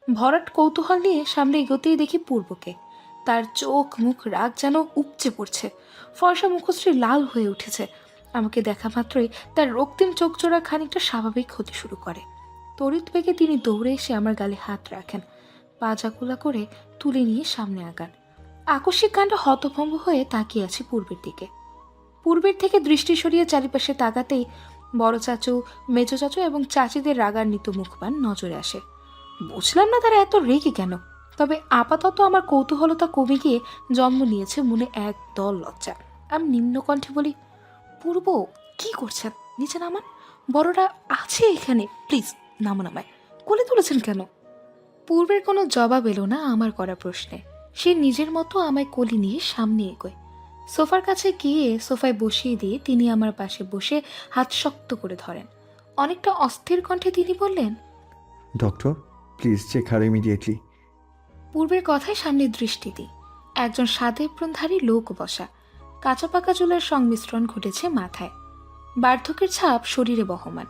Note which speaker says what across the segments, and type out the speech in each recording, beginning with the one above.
Speaker 1: ভরাট কৌতূহল নিয়ে সামনে এগোতেই দেখি পূর্বকে। তার চোখ মুখ রাগ যেন উপচে পড়ছে, ফর্সা মুখশ্রী লাল হয়ে উঠেছে। আমাকে দেখা মাত্রই তার রক্তিম চোখজোড়া খানিকটা স্বাভাবিক হতে শুরু করে। তড়িৎ বেগে তিনি দৌড়ে এসে আমার গালে হাত রাখেন, পা জাকুলা করে তুলে নিয়ে সামনে আগান। আকস্মিক কাণ্ডে হতভম্ব হয়ে তাকিয়ে আছি পূর্বের দিকে। পূর্বের থেকে দৃষ্টি সরিয়ে চারিপাশে তাকাতেই বড় চাচু, মেজো চাচু এবং চাচিদের রাগান্বিত মুখপান নজরে আসে। বুঝলাম না তারা এত রেগে কেন, তবে আপাতত আমার কৌতূহলতা কমে গিয়ে জন্ম নিয়েছে মনে এক দল লজ্জা। আমি নিম্ন কণ্ঠে বলি, পূর্ব কি করছেন? নিচে নামান, বড়রা আছে এখানে, প্লিজ নামান আমায়। কোলে তুলেছেন কেন? পূর্বের কোনো জবাব এলো না আমার করা প্রশ্নে। সে নিজের মতো আমায় কোলে নিয়ে সামনে এগোয়। সোফার কাছে গিয়ে সোফায় বসিয়ে দিয়ে তিনি আমার পাশে বসে হাত শক্ত করে ধরেন। অনেকটা অস্থির কণ্ঠে তিনি বললেন,
Speaker 2: doctor please check her immediately.
Speaker 1: পূর্বের কথায় সামনে দৃষ্টি দিই। একজন সাদা এপ্রনধারী লোক বসা, কাঁচা পাকা চুলের সংমিশ্রণ ঘটেছে মাথায়, বার্ধক্যের ছাপ শরীরে বহমান।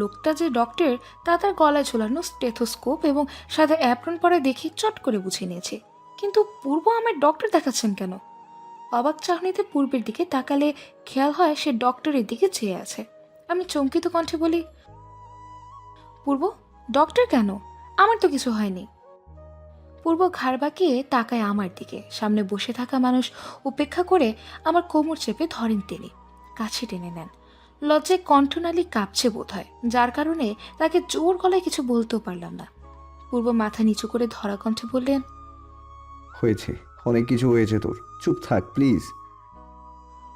Speaker 1: লোকটা যে ডক্টর তা তার গলায় ঝোলানো স্টেথোস্কোপ এবং সাদা অ্যাপ্রন পরে দেখে চট করে বুঝে নিয়েছে। কিন্তু পূর্ব আমার ডক্টর দেখাচ্ছেন কেন? অবাক চাহনিতে পূর্বের দিকে তাকালে খেয়াল হয় সে ডক্টরের দিকে চেয়ে আছে। আমি চমকিত কণ্ঠে বলি, পূর্ব, ডক্টর কেন? আমার তো কিছু হয়নি। পূর্ব ঘাড় বাঁকিয়ে তাকায় আমার দিকে। সামনে বসে থাকা মানুষ উপেক্ষা করে আমার কোমর চেপে ধরেন তিনি, কাছে টেনে নেন। লজ্জায় কণ্ঠনালী কাঁপছে বোধ হয়, যার কারণে তাকে জোর গলায় কিছু বলতেও পারলাম না। পূর্ব মাথা নিচু করে ধরা কণ্ঠে বললেন,
Speaker 2: হয়েছে, অনেক কিছু হয়েছে তোর, চুপ থাক প্লিজ।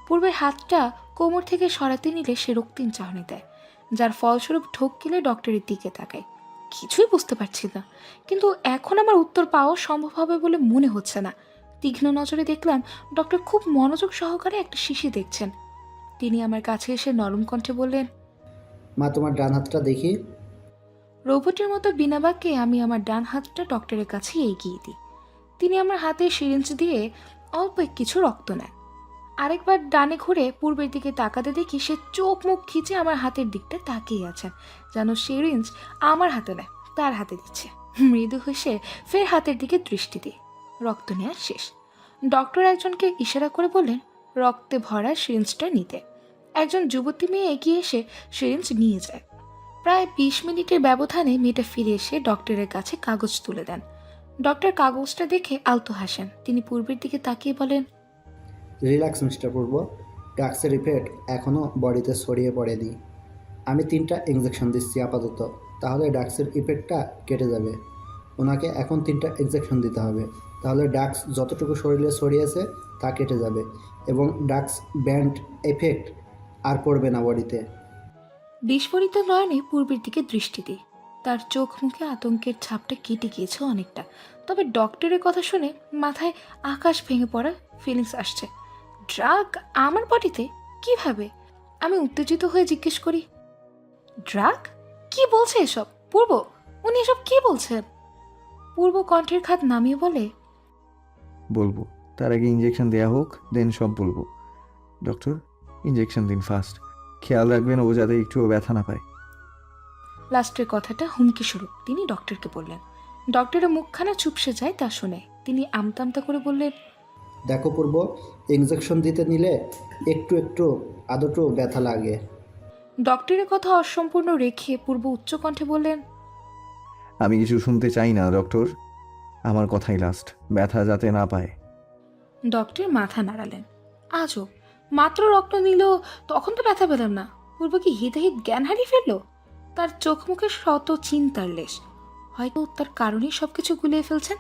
Speaker 1: পূর্বের হাতটা কোমর থেকে সরাতে নিলে সে রক্তিম চাহনি দেয়, যার ফলস্বরূপ ঢোক গেলে ডক্টরের দিকে তাকায়। কিছুই বুঝতে পারছি না, কিন্তু এখন আমার উত্তর পাওয়া সম্ভব হবে বলে মনে হচ্ছে না। তীক্ষ্ণ নজরে দেখলাম ডক্টর খুব মনোযোগ সহকারে একটা শিশি দেখছেন। তিনি আমার কাছে এসে নরম কণ্ঠে বললেন,
Speaker 3: মা, তোমার ডান হাতটা দেখি।
Speaker 1: রোবটের মতো বিনা বাক্যে আমি আমার ডান হাতটা ডক্টরের কাছে এগিয়ে দিই। তিনি আমার হাতে সিরিঞ্জ দিয়ে অল্প কিছু রক্ত নেন। আরেকবার ডানে ঘুরে পূর্বের দিকে তাকাতে দেখি সে চোখ মুখ খিচে আমার হাতের দিকটা তাকিয়ে আছেন, যেন সিরিঞ্জ আমার হাতে নেয় তার হাতে দিচ্ছে। মৃদু হেসে ফের হাতের দিকে দৃষ্টি দিয়ে রক্ত নেওয়া শেষ। ডক্টর একজনকে ইশারা করে বললেন রক্তে ভরা সিরিঞ্জটা নিতে। একজন যুবতী মেয়ে এগিয়ে এসে সিরিঞ্জ নিয়ে যায়। প্রায় 20 মিনিটের ব্যবধানে মেয়েটা ফিরে এসে ডক্টরের কাছে কাগজ তুলে দেন। ডক্টর কাগজটা দেখে আলতো হাসেন। তিনি পূর্বের দিকে তাকিয়ে বলেন,
Speaker 3: রিল্যাক্স মিস্টার পূর্ব, ড্রাগসের ইফেক্ট এখনও বডিতে ছড়িয়ে পড়েনি। আমি 3টা ইঞ্জেকশন দিচ্ছি আপাতত, তাহলে ড্রাগসের ইফেক্টটা কেটে যাবে। ওনাকে এখন 3টা ইঞ্জেকশন দিতে হবে, তাহলে ড্রাগস যতটুকু শরীরে ছড়িয়েছে তা কেটে যাবে এবং ড্রাগস ব্যান্ড এফেক্ট আর পড়বে না বডিতে।
Speaker 1: বিস্ফোরিত নয়নে পূর্বের দিকে দৃষ্টি দিই। তার চোখ মুখে আতঙ্কের ছাপটা কেটে গিয়েছে অনেকটা, তবে ডক্টরের কথা শুনে মাথায় আকাশ ভেঙে পড়া ফিলিংস আসছে। ড্রাগ আমার বডিতে? কিভাবে? আমি উত্তেজিত হয়ে জিজ্ঞেস করি, ড্রাগ? কি বলছে এসব পূর্ব? উনি এসব কি বলছেন? পূর্ব কণ্ঠের খাত নামিয়ে বলে,
Speaker 2: বলবো, তার আগে ইঞ্জেকশন দেয়া হোক, দেন সব বলবো। ডক্টর, ইঞ্জেকশন দিন ফাস্ট, খেয়াল রাখবেন ও যাতে একটুও ব্যথা না পায়।
Speaker 1: লাস্টের কথাটা হুমকি স্বরূপ তিনি ডক্টরকে বললেন। ডক্টরের মুখখানা চুপসে যায় তা শুনে। তিনি আমতা আমতা করে বললেন,
Speaker 3: দেখো পূর্ব, ইঞ্জেকশন দিতে নিলে একটু একটু আদৌ ব্যথা লাগে।
Speaker 1: ডক্টরের কথা অসম্পূর্ণ রেখে পূর্ব উচ্চকণ্ঠে বললেন,
Speaker 2: আমি কিছু শুনতে চাই না ডক্টর, আমার কথাই লাস্ট, ব্যথা যাতে না পায়।
Speaker 1: ডক্টর মাথা নাড়ালেন। আজও মাত্র রক্ত নিল, তখন তো ব্যথা পেলাম না। পূর্ব কি হিতাহিত জ্ঞান হারিয়ে ফেললো? তার চোখ মুখে শত চিন্তার লেশ। হয়তো তার কারণেই সবকিছু গুলিয়ে ফেলছেন।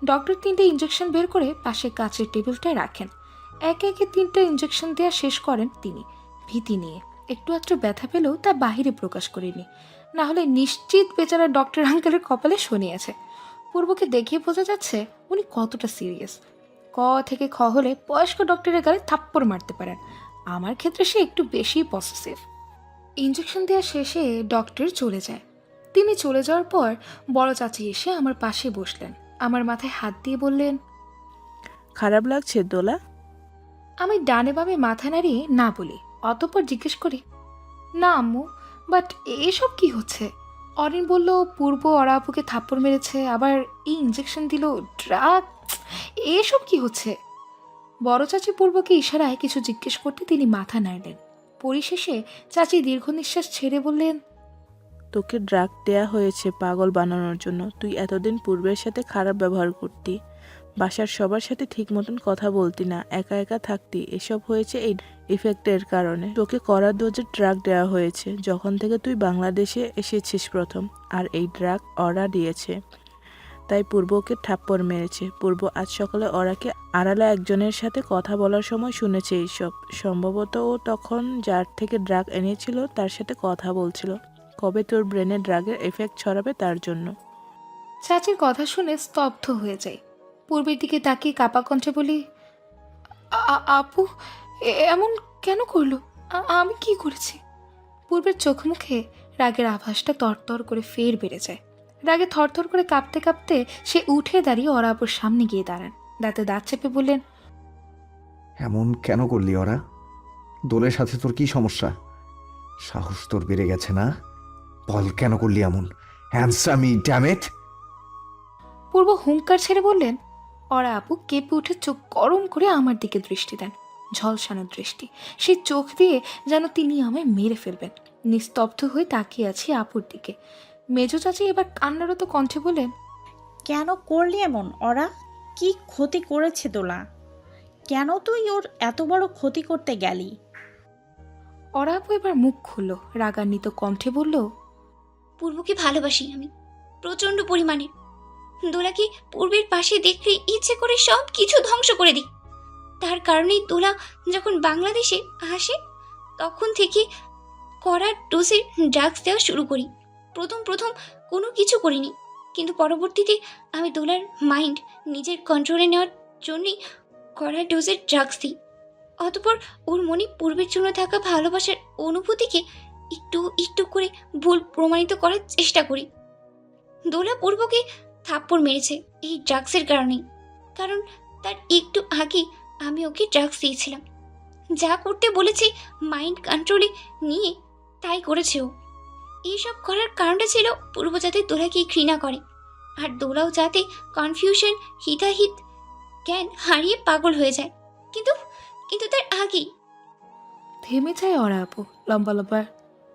Speaker 1: ডক্টর 3টে ইঞ্জেকশন বের করে পাশে কাচের টেবিলটায় রাখেন। একে একে 3টে ইঞ্জেকশন দেওয়া শেষ করেন তিনি, ভীতি নিয়ে। একটু আধটু ব্যথা পেলেও তা বাহিরে প্রকাশ করেনি, না হলে নিশ্চিত বেচারা ডক্টর আঙ্কেলের কপালে শনি আছে। পূর্বকে দেখিয়ে বোঝা যাচ্ছে উনি কতটা সিরিয়াস। ক থেকে খ হলে বয়স্ক ডক্টরের গালে থাপ্পড় মারতে পারেন। আমার ক্ষেত্রে সে একটু বেশি পসেসিভ। ইঞ্জেকশন দেওয়া শেষে ডক্টর চলে যায়। তিনি চলে যাওয়ার পর বড় চাচি এসে আমার পাশে বসলেন। আমার মাথায় হাত দিয়ে বললেন,
Speaker 4: খারাপ লাগছে দোলা?
Speaker 1: আমি ডানে বামে মাথা নাড়িয়ে না বলি। অতঃপর জিজ্ঞেস করি, না আম্মু, বাট এসব কি হচ্ছে? অরিন বলল পূর্ব ওরা আপুকে থাপ্পড় মেরেছে, আবার এই ইঞ্জেকশন দিল, ড্রাগ, এসব কি হচ্ছে? বড় চাচি পূর্বকে ইশারায় কিছু জিজ্ঞেস করতে তিনি মাথা নাড়লেন। পরিশেষে চাচি দীর্ঘ নিঃশ্বাস ছেড়ে বললেন,
Speaker 4: তোকে ড্রাগ দেয়া হয়েছে পাগল বানানোর জন্য। তুই এতদিন পূর্বের সাথে খারাপ ব্যবহার করতি, বাসার সবার সাথে ঠিক মতন কথা বলতি না, একা একা থাকতি। এসব হয়েছে এই ইফেক্টের কারণে। তোকে কড়া ডোজের ড্রাগ দেওয়া হয়েছে যখন থেকে তুই বাংলাদেশে এসেছিস প্রথম, আর এই ড্রাগ ওরা দিয়েছে। তাই পূর্বকে থাপ্পড় মেরেছে। পূর্ব আজ সকালে ওরাকে আড়ালে একজনের সাথে কথা বলার সময় শুনেছে এইসব। সম্ভবত ও তখন যার থেকে ড্রাগ এনেছিল তার সাথে কথা বলছিল, কবে তোর ব্রেনে ড্রাগের এফেক্ট ছড়াবে তার জন্য।
Speaker 1: চাচির কথা শুনে স্তব্ধ হয়ে যায়। পূর্বের দিকে তাকিয়ে কাপা কণ্ঠে বলি, আপু এমন কেন করলো? আমি কি করেছি? পূর্বের চোখ মুখে রাগের আভাসটা তরতর করে ফের বেড়ে যায়। রাগে থরথর করে কাঁপতে কাঁপতে সে উঠে দাঁড়িয়ে ওরা আপুর সামনে গিয়ে দাঁড়ান। দাঁতে দাঁত চেপে বললেন,
Speaker 2: এমন কেন করলি ওরা? দোলের সাথে তোর কি সমস্যা? সাহস তোর বেড়ে গেছে না? বল কেন করলি এমন? Answer me damn it.
Speaker 1: পূর্ব হুঙ্কার ছেড়ে বললেন। ওরা আপু কেঁপে উঠে চোখ গরম করে আমার দিকে দৃষ্টি দেন, ঝলসানো দৃষ্টি। সেই চোখ দিয়ে যেন তিনি আমায় মেরে ফেলবেন। নিস্তব্ধ হয়ে তাকিয়ে আছি আপুর দিকে। মেজো চাচি এবার কান্নারত কণ্ঠে বলেন,
Speaker 5: কেন করলি এমন? ওরা কি ক্ষতি করেছে দোলা? কেন তুই ওর এত বড় ক্ষতি করতে গেলি?
Speaker 1: ওরা আপু এবার মুখ খুলল, রাগান্বিত কণ্ঠে বলল,
Speaker 6: পূর্বকে ভালোবাসি আমি প্রচন্ড পরিমাণে। দোলাকে পূর্বের পাশে দেখলে ইচ্ছে করে সব কিছু ধ্বংস করে দিই। তার কারণেই দোলা যখন বাংলাদেশে আসে তখন থেকে কড়া ডোজের ড্রাগস দেওয়া শুরু করি। প্রথম প্রথম কোনো কিছু করিনি, কিন্তু পরবর্তীতে আমি দোলার মাইন্ড নিজের কন্ট্রোলে নেওয়ার জন্যই কড়া ডোজের ড্রাগস দিই। অতপর ওর মনে পূর্বের জন্য থাকা ভালোবাসার অনুভূতিকে একটু একটু করে ভুল প্রমাণিত করার চেষ্টা করি। দোলা পূর্বকে থাপ্পড় মেরেছে এই ড্রাগসের কারণেই, কারণ তার একটু আগে আমি ওকে ড্রাগস দিয়েছিলাম। যা করতে বলেছি মাইন্ড কন্ট্রোলে নিয়ে তাই করেছে ও। এইসব করার কারণটা ছিল পূর্ব যাতে দোলাকে ঘৃণা করে, আর দোলাও যাতে কনফিউশন হিতাহিত জ্ঞান হারিয়ে পাগল হয়ে যায়। কিন্তু কিন্তু তার আগেই
Speaker 1: থেমে যায় ওরা আপু। লম্বা লম্বা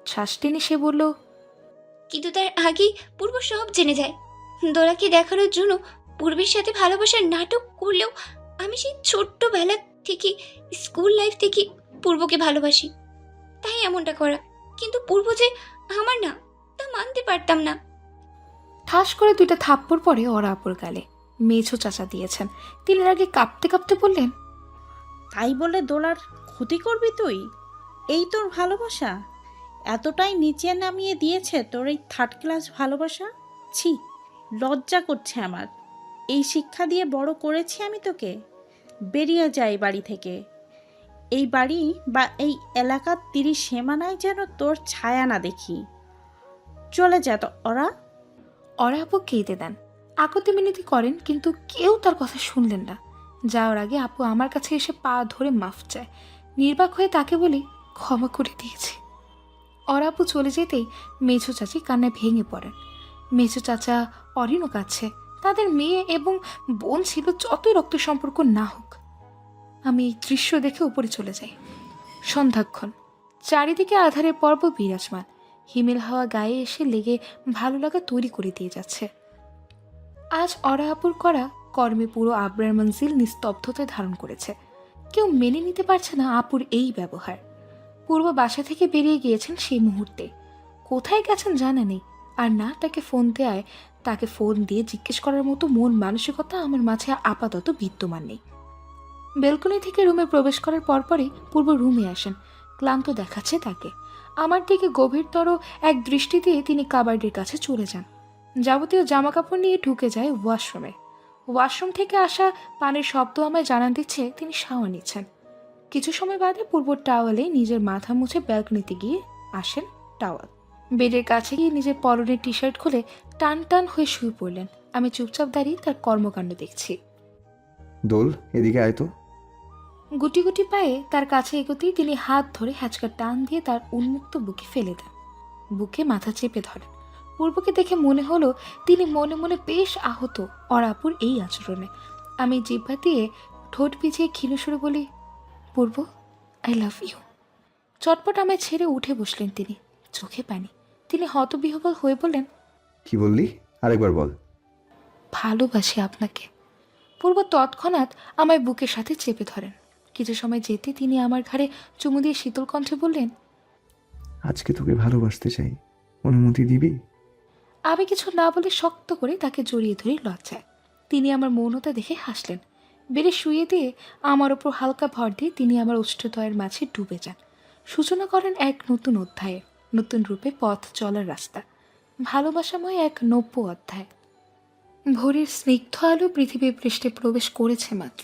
Speaker 1: শ্বাস টেনে সে বলল,
Speaker 6: কিন্তু তার আগেই পূর্ব সব জেনে যায়। দোলাকে দেখানোর জন্য পূর্বের সাথে ভালোবাসার নাটক করলেও আমি সেই ছোট্টবেলা থেকে, স্কুল লাইফ থেকে পূর্বকে ভালোবাসি, তাই এমনটা করা। কিন্তু পূর্ব যে আমার না, তা মানতে পারতাম না।
Speaker 1: ঠাস করে দুইটা থাপ্পড় পড়ে ওরা আপুর গালে। মেঝো চাচা দিয়েছেন। তিনি আগে কাঁপতে কাঁপতে বললেন,
Speaker 5: তাই বলে দোলার ক্ষতি করবি তুই? এই তোর ভালোবাসা? এতটাই নিচে নামিয়ে দিয়েছে তোর এই থার্ড ক্লাস ভালোবাসা? ছি, লজ্জা করছে আমার। এই শিক্ষা দিয়ে বড় করেছি আমি তোকে। বেরিয়ে যাই বাড়ি থেকে। এই বাড়ি বা এই এলাকার 30 সীমানায় যেন তোর ছায়া না দেখি। চলে যা তো ওরা।
Speaker 1: ওরা আপু কেঁদে দেন, আকুতি মিনতি করেন, কিন্তু কেউ তার কথা শুনলেন না। যাওয়ার আগে আপু আমার কাছে এসে পা ধরে মাফ চায়। নির্বাক হয়ে তাকে বলি, ক্ষমা করে দিয়েছি। ওরা আপু চলে যেতেই মেঝো চাচি কান্নায় ভেঙে পড়েন। মেঝো চাচা অরিনও কাছে। তাদের মেয়ে এবং বোন ছিল, যতই রক্ত সম্পর্ক না হোক। আমি এই দৃশ্য দেখে উপরে চলে যাই। সন্ধ্যাক্ষণ, চারিদিকে আধারের পর্ব বিরাজমান। হিমেল হাওয়া গায়ে এসে লেগে ভালো লাগা তৈরি করে দিয়ে যাচ্ছে। আজ অরা আপুর করা কর্মে পুরো আবরার মঞ্জিল নিস্তব্ধতায় ধারণ করেছে। কেউ মেনে নিতে পারছে না আপুর এই ব্যবহার। পূর্ব বাসা থেকে বেরিয়ে গিয়েছেন সেই মুহূর্তে। কোথায় গেছেন জানা নেই, আর না তাকে ফোন দেয়। তাকে ফোন দিয়ে জিজ্ঞেস করার মতো মন মানসিকতা আমার মাঝে আপাতত বিদ্যমান নেই। বেলকনি থেকে রুমে প্রবেশ করার পরপরই পূর্ব রুমে আসেন। ক্লান্ত দেখাচ্ছে তাকে। আমার দিকে গভীরতর এক দৃষ্টি দিয়ে তিনি কাবার্ডের কাছে চলে যান। যাবতীয় জামাকাপড় নিয়ে ঢুকে যায় ওয়াশরুমে। ওয়াশরুম থেকে আসা পানির শব্দ আমায় জানান দিচ্ছে তিনি শাওয়ার নিচ্ছেন। কিছু সময় বাদে পূর্ব টাওয়ালে নিজের মাথা মুছে ব্যালকনিতে গিয়ে আসেন টাওয়াল। বেডের কাছে গিয়ে নিজের পরনের টি শার্ট খুলে টান টান হয়ে শুয়ে পড়লেন। আমি চুপচাপ দাঁড়িয়ে তার কর্মকাণ্ড দেখছি।
Speaker 2: দোল, এদিকে আয় তো।
Speaker 1: গুটি গুটি পায়ে তার কাছে এগোতেই তিনি হাত ধরে হ্যাচকা টান দিয়ে তার উন্মুক্ত বুকে ফেলে দেন। বুকে মাথা চেপে ধরেন। পূর্বকে দেখে মনে হলো তিনি মনে মনে বেশ আহত অরাপুর এই আচরণে। আমি জিহ্বা দিয়ে ঠোঁট ভিজিয়ে ক্ষীণস্বরে বলি, পূর্ব, আই লাভ ইউ। চটপট আমায় ছেড়ে উঠে বসলেন তিনি, চোখে পানি। তিনি হতবিহ্বল হয়ে বললেন,
Speaker 2: কি বললি? আরেকবার বল।
Speaker 1: ভালোবাসি আপনাকে। পূর্ব তৎক্ষণাৎ আমায় বুকের সাথে চেপে ধরেন। কিছু সময় যেতে তিনি আমার ঘাড়ে চুমু দিয়ে শীতল কণ্ঠে বললেন,
Speaker 2: আজকে তোকে ভালোবাসতে চাই, অনুমতি দিবি?
Speaker 1: আমি কিছু না বলে শক্ত করে তাকে জড়িয়ে ধরি লজ্জায়। তিনি আমার মৌনতা দেখে হাসলেন। বেড়ে শুয়ে দিয়ে আমার ওপর হালকা ভর দিয়ে তিনি আমার ওষ্ঠদ্বয়ের মাঝে ডুবে যান। সূচনা করেন এক নতুন অধ্যায়ে, নতুন রূপে পথ চলার রাস্তা, ভালোবাসাময় এক নব্য অধ্যায়। ভোরের স্নিগ্ধ আলো পৃথিবীর পৃষ্ঠে প্রবেশ করেছে মাত্র।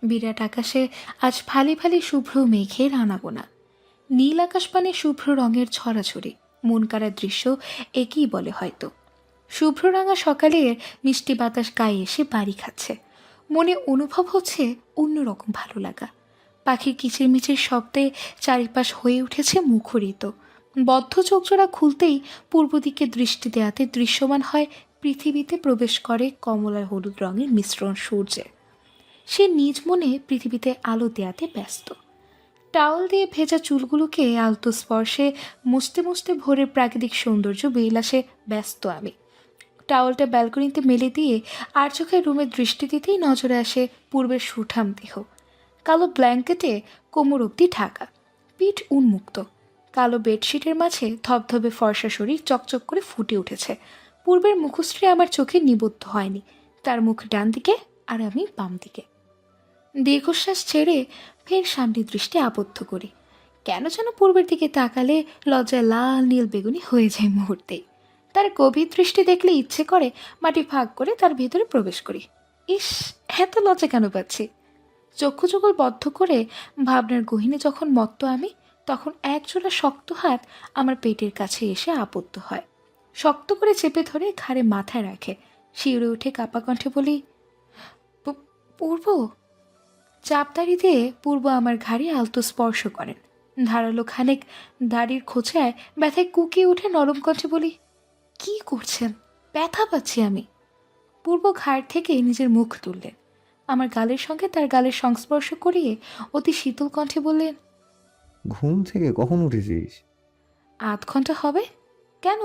Speaker 1: বিরাট আকাশে আজ ফালি ফালি শুভ্র মেঘের আনাগোনা, নীল আকাশপানে শুভ্র রঙের ছড়াছড়ি, মন কাড়া দৃশ্য একই বলে হয়তো। শুভ্র রাঙা সকালের মিষ্টি বাতাস গায়ে এসে বাড়ি খাচ্ছে। মনে অনুভব হচ্ছে অন্যরকম ভালো লাগা। পাখির কিচিরমিচির শব্দে চারিপাশ হয়ে উঠেছে মুখরিত। বদ্ধ চোখজোড়া খুলতেই পূর্ব দিকে দৃষ্টি দেয়াতে দৃশ্যমান হয় পৃথিবীতে প্রবেশ করে কমলা হলুদ রঙের মিশ্রণ সূর্যের। সে নিজ মনে পৃথিবীতে আলো দেয়াতে ব্যস্ত। টাওয়াল দিয়ে ভেজা চুলগুলোকে আলতো স্পর্শে মুছতে মুছতে ভোরের প্রাকৃতিক সৌন্দর্য বিলাসে ব্যস্ত আমি। টাওয়ালটা ব্যালকনিতে মেলে দিয়ে আর চোখে রুমে দৃষ্টি দিতেই নজরে আসে পূর্বের সুঠাম দেহ। কালো ব্ল্যাঙ্কেটে কোমর অবধি ঢাকা, পিঠ উন্মুক্ত। কালো বেডশিটের মাঝে ধবধবে ফর্সা শরীর চকচক করে ফুটে উঠেছে। পূর্বের মুখশ্রী আমার চোখে নিবদ্ধ হয়নি। তার মুখ ডান দিকে আর আমি বাম দিকে। দীর্ঘশ্বাস ছেড়ে ফের সামনে দৃষ্টি আবদ্ধ করি। কেন যেন পূর্বের দিকে তাকালে লজ্জায় লাল নীল বেগুনি হয়ে যায় মুহূর্তেই। তার গভীর দৃষ্টি দেখলে ইচ্ছে করে মাটি ফাঁক করে তার ভেতরে প্রবেশ করি। ইস, এত লজ্জা কেন পাচ্ছি? চক্ষু যুগল বদ্ধ করে ভাবনার গহীনে যখন মত্ত আমি, তখন একজোড়া শক্ত হাত আমার পেটের কাছে এসে আবদ্ধ হয়। শক্ত করে চেপে ধরে ঘাড়ে মাথায় রাখে। শিউরে উঠে কাপা কণ্ঠে বলি, পূর্ব। চাপদাড়ি দিয়ে পূর্ব আমার ঘাড়ে আলতো স্পর্শ করেন। ধারালো খানেক দাড়ির খোঁচায় ব্যথায় কুকিয়ে উঠে নরম কণ্ঠে বলি, কি করছেন? ব্যথা পাচ্ছি আমি। পূর্ব ঘাড় থেকে নিজের মুখ তুললেন। আমার গালের সঙ্গে তার গালের সংস্পর্শ করিয়ে অতি শীতল কণ্ঠে বললেন,
Speaker 2: ঘুম থেকে কখন উঠেছিস?
Speaker 1: আধ ঘন্টা হবে। কেন,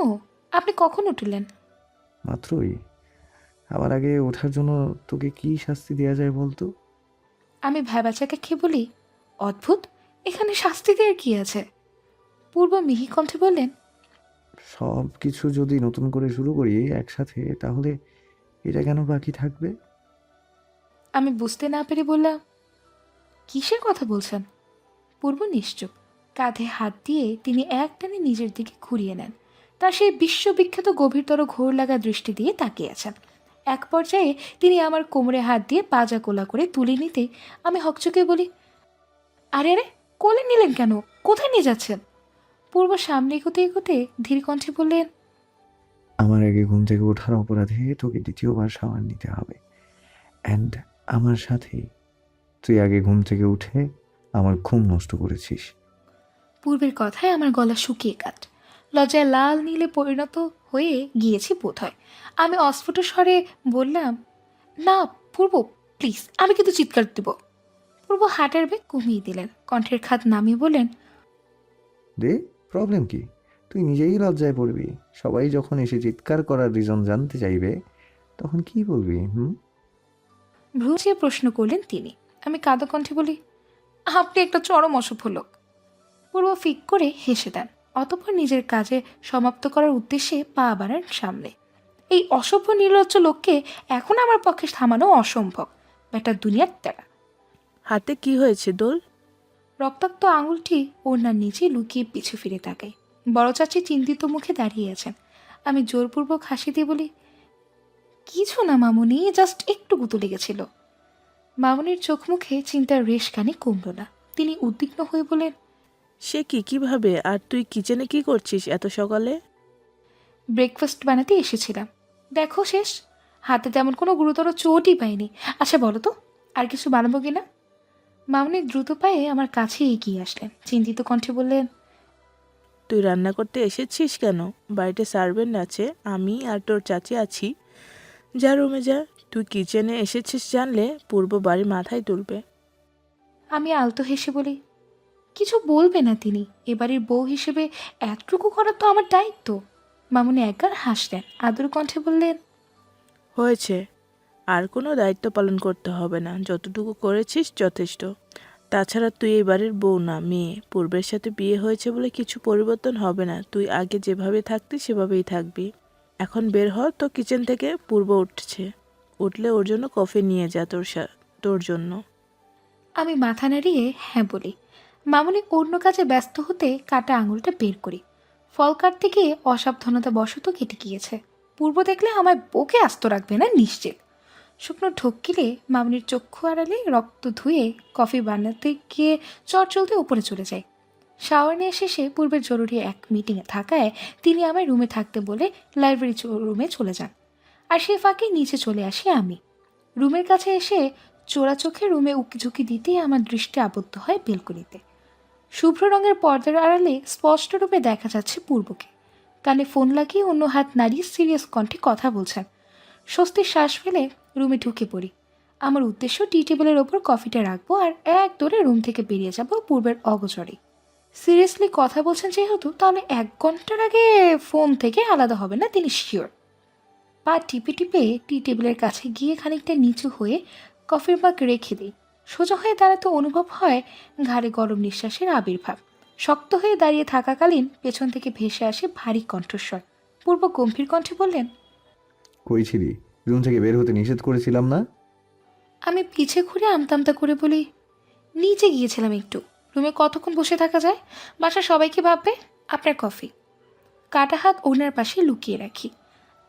Speaker 1: আপনি কখন উঠলেন?
Speaker 2: মাত্রই। আবার আগে ওঠার জন্য তোকে কি শাস্তি দেওয়া যায় বলতো?
Speaker 1: আমি ভ্যাবাচাকে খেয়ে বলি, অদ্ভুত, এখানে শাস্তি দেওয়ার কি আছে? পূর্ব মিহি কণ্ঠে বললেন,
Speaker 2: সব কিছু যদি নতুন করে শুরু করি একসাথে, তাহলে এটা কেন বাকি থাকবে?
Speaker 1: আমি বুঝতে না পেরে বললাম, কিসের কথা বলছেন? পূর্ব নিশ্চুপ। কাঁধে হাত দিয়ে তিনি একটানে নিজের দিকে ঘুরিয়ে নেন। তার সেই বিশ্ববিখ্যাত গভীরতর ঘোর লাগা দৃষ্টি দিয়ে তাকিয়ে আছেন। এক পর্যায়ে তিনি আমার কোমরে হাত দিয়ে পাজা কোলা করে তুলে নিতে আমি হকচকে বলি, আরে আরে, কোলে নিলেন কেন? কোথায় নিয়ে যাচ্ছেন? পূর্ব সামনে এগোতে এগোতে ধীর কণ্ঠে বললেন,
Speaker 2: আমার আগে ঘুম থেকে ওঠার অপরাধে তোকে দ্বিতীয়বার শাওয়ার নিতে হবে। অ্যান্ড আমার সাথে তুই আগে ঘুম থেকে উঠে আমার ঘুম নষ্ট করেছিস।
Speaker 1: পূর্বের কথায় আমার গলা শুকিয়ে কাট, লজ্জায় লাল নীলে পরিণত হয়ে গিয়েছি বোধ হয়। আমি অস্ফুট স্বরে বললাম, না পূর্ব, প্লিজ, আমি কিন্তু চিৎকার দেব। পূর্ব হাঁটার বেগ কমিয়ে দিলেন, কণ্ঠের খাত নামিয়ে বললেন,
Speaker 2: দে, প্রবলেম কি? তুই নিজেই লজ্জায় পড়বি। সবাই যখন এসে চিৎকার করার রিজন জানতে চাইবে, তখন কি বলবি?
Speaker 1: ভ্রু চেয়ে প্রশ্ন করলেন তিনি। আমি কাঁদো কণ্ঠে বলি, আপনি একটা চরম অসভ্য লোক। পূর্ব ফিক করে হেসে দেন, অতঃপর নিজের কাজে সমাপ্ত করার উদ্দেশ্যে পা বাড়ান সামনে। এই অসভ্য নির্লজ্জ লোককে এখন আমার পক্ষে থামানো অসম্ভব। ব্যাটা দুনিয়ার তেরা।
Speaker 4: হাতে কি হয়েছে দোল?
Speaker 1: রক্তাক্ত আঙুলটি ওড়নার নিচে লুকিয়ে পিছু ফিরে তাকাই। বড় চাচি চিন্তিত মুখে দাঁড়িয়ে আছেন। আমি জোরপূর্বক হাসি দিয়ে বলি, কিছু না মামুনি, জাস্ট একটু গুঁতো লেগেছিল। মামুনির চোখ মুখে চিন্তার রেশখানি কমল না। তিনি উদ্বিগ্ন হয়ে বলেন,
Speaker 4: সে কি, কিভাবে? আর তুই কিচেনে কি করছিস এত সকালে?
Speaker 1: ব্রেকফাস্ট বানাতে এসেছিলাম। দেখো শেষ, হাতে তেমন কোনো গুরুতর চোটই পাইনি। আচ্ছা বলো তো, আর কিছু বানাবো কিনা? মামুনি দ্রুত পায়ে আমার কাছে এগিয়ে আসলেন, চিন্তিত কণ্ঠে বললেন,
Speaker 4: তুই রান্না করতে এসেছিস কেন? বাড়িতে সার্ভেন্ট আছে, আমি আর তোর চাচি আছি। যা রুমে যা। তুই কিচেনে এসেছিস জানলে পূর্ব বাড়ি মাথায় তুলবে।
Speaker 1: আমি আলতো হেসে বলি, কিছু বলবে না তিনি, এবারের বউ হিসেবে এতটুকু করার তো আমার দায়িত্ব। মামুনি একবার হাসলেন, আদর কণ্ঠে বললেন,
Speaker 4: হয়েছে, আর কোনো দায়িত্ব পালন করতে হবে না, যতটুকু করেছিস যথেষ্ট। তাছাড়া তুই এই বাড়ির বউ না, মেয়ে। পূর্বের সাথে বিয়ে হয়েছে বলে কিছু পরিবর্তন হবে না, তুই আগে যেভাবে থাকতি সেভাবেই থাকবি। এখন বের হ তো কিচেন থেকে। পূর্ব উঠছে, উঠলে ওর জন্য কফি নিয়ে যা, তোর জন্য।
Speaker 1: আমি মাথা নাড়িয়ে হ্যাঁ বলি। মামুনি অন্য কাজে ব্যস্ত হতে কাটা আঙুলটা বের করি। ফল কাটতে গিয়ে অসাবধানতা বশত কেটে গিয়েছে। পূর্ব দেখলে আমায় বকে আস্ত রাখবে না নিশ্চিত। শুকনো ঢোকিলে মামুনির চক্ষু আড়ালে রক্ত ধুয়ে কফি বানাতে গিয়ে চলতে উপরে চলে যায়। শাওয়ার নিয়ে শেষে পূর্বের জরুরি এক মিটিংয়ে থাকায় তিনি আমায় রুমে থাকতে বলে লাইব্রেরি রুমে চলে যান। আর সেই ফাঁকে নিচে চলে আসি আমি। রুমের কাছে এসে চোরা চোখে রুমে উকিঝুঁকি দিতেই আমার দৃষ্টি আবদ্ধ হয় বেলকনিতে। শুভ্র রঙের পর্দার আড়ালে স্পষ্টরূপে দেখা যাচ্ছে পূর্বকে। কানে ফোন লাগিয়ে অন্য হাত নাড়িয়ে সিরিয়াস কণ্ঠে কথা বলছেন। স্বস্তির শ্বাস ফেলে রুমে ঢুকে পড়ি। আমার উদ্দেশ্য টি টেবিলের ওপর কফিটা রাখবো আর এক দৌড়ে রুম থেকে বেরিয়ে যাব পূর্বের অগোচরে। সিরিয়াসলি কথা বলছেন যেহেতু, তাহলে 1 ঘন্টার আগে ফোন থেকে আলাদা হবে না তিনি শিওর। পা টিপে টিপে টি টেবিলের কাছে গিয়ে খানিকটা নিচু হয়ে কফির মাগ রেখে দিই। সোজা হয়ে দাঁড়াতে অনুভব হয় ঘাড়ে গরম নিঃশ্বাসের আবির্ভাব। শক্ত হয়ে দাঁড়িয়ে থাকাকালীন পেছন থেকে ভেসে আসে ভারী কণ্ঠস্বর। পূর্ব গম্ভীর কণ্ঠে বললেন,
Speaker 2: কই ছিলি? রুম থেকে বের হতে নিষেধ করেছিলাম না?
Speaker 1: আমি পিছে ঘুরে আমতামতা করে বলি, নিচে গিয়েছিলাম একটু। রুমে কতক্ষণ বসে থাকা যায়? বাসা সবাইকে ভাববে। আপনার কফি। কাটা হাত ওনার পাশে লুকিয়ে রাখি।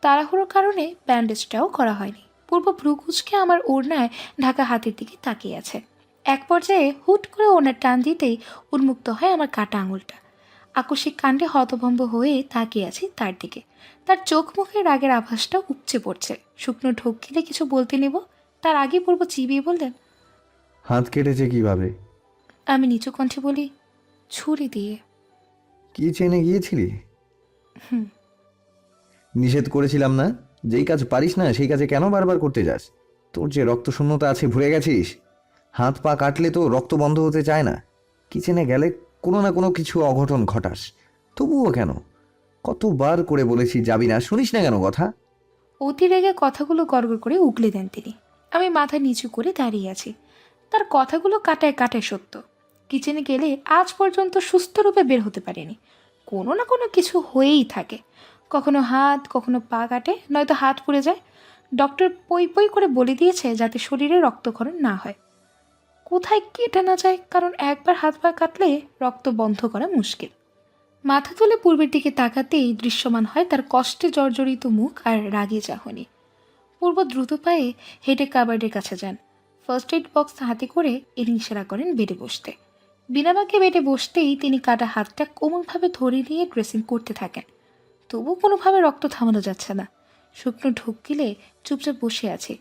Speaker 1: তাড়াহুড়োর কারণে ব্যান্ডেজটাও করা হয়নি। পূর্ব ভ্রুকুচকে আমার ওড়নায় ঢাকা হাতের দিকে তাকিয়ে আছে। এক পর্যায়ে হুট করে ওনার টান দিতেই উন্মুক্ত হয় আমার কাটা আঙুলটা। আকস্মিক কাণ্ডে হতভম্ব হয়ে তাকিয়ে আছি তার দিকে। তার চোখ মুখে রাগের আভাসটা উপচে পড়ছে। শুকনো ঢোক গিলে কিছু বলতে নেব, তার আগে পূর্ব চিবিয়ে বললেন,
Speaker 2: হাত কেটেছে কিভাবে?
Speaker 1: আমি নিচু কণ্ঠে বলি, ছুরি দিয়ে।
Speaker 2: কিচেনে গিয়েছিলি?
Speaker 1: হুম।
Speaker 2: নিষেধ করেছিলাম না? যেই কাজ পারিস না সেই কাজে কেন বারবার করতে যাস? তোর যে রক্ত শূন্যতা আছে ভুলে গেছিস? হাত পা কাটলে তো রক্ত বন্ধ হতে চায় না। কিচেনে গেলে কোনো না কোনো কিছু অঘটন ঘটাস, তবুও কেন? কতবার করে বলেছি যাবি না, শুনিস না কেন কথা?
Speaker 1: অতি রেগে কথাগুলো গড়গড় করে উগলে দেন তিনি। আমি মাথা নিচু করে দাঁড়িয়ে আছি। তার কথাগুলো কাটায় কাটায় সত্য। কিচেনে গেলে আজ পর্যন্ত সুস্থরূপে বের হতে পারেনি। কোনো না কোনো কিছু হয়েই থাকে। কখনো হাত, কখনো পা কাটে, নয়তো হাত পুড়ে যায়। ডক্টর পই পই করে বলে দিয়েছে যাতে শরীরে রক্তক্ষরণ না হয়, কোথায় কেটে না যায়, কারণ একবার হাত পা কাটলে রক্ত বন্ধ করা মুশকিল। মাথা তুলে পূর্বের দিকে তাকাতেই দৃশ্যমান হয় তার কষ্টে জর্জরিত মুখ আর রাগে চাহনি। পূর্ব দ্রুত পায়ে হেঁটে কাবার্ডের কাছে যান। ফার্স্ট এইড বক্স হাতে করে ইশারা করেন বেডে বসতে। বিনা বাক্যে বেডে বসতেই তিনি কাটা হাতটা কোমলভাবে ধরে নিয়ে ড্রেসিং করতে থাকেন। তবু কোনোভাবে রক্ত থামানো যাচ্ছে না। শুকনো ঢোক গিলে চুপচাপ বসে আছে।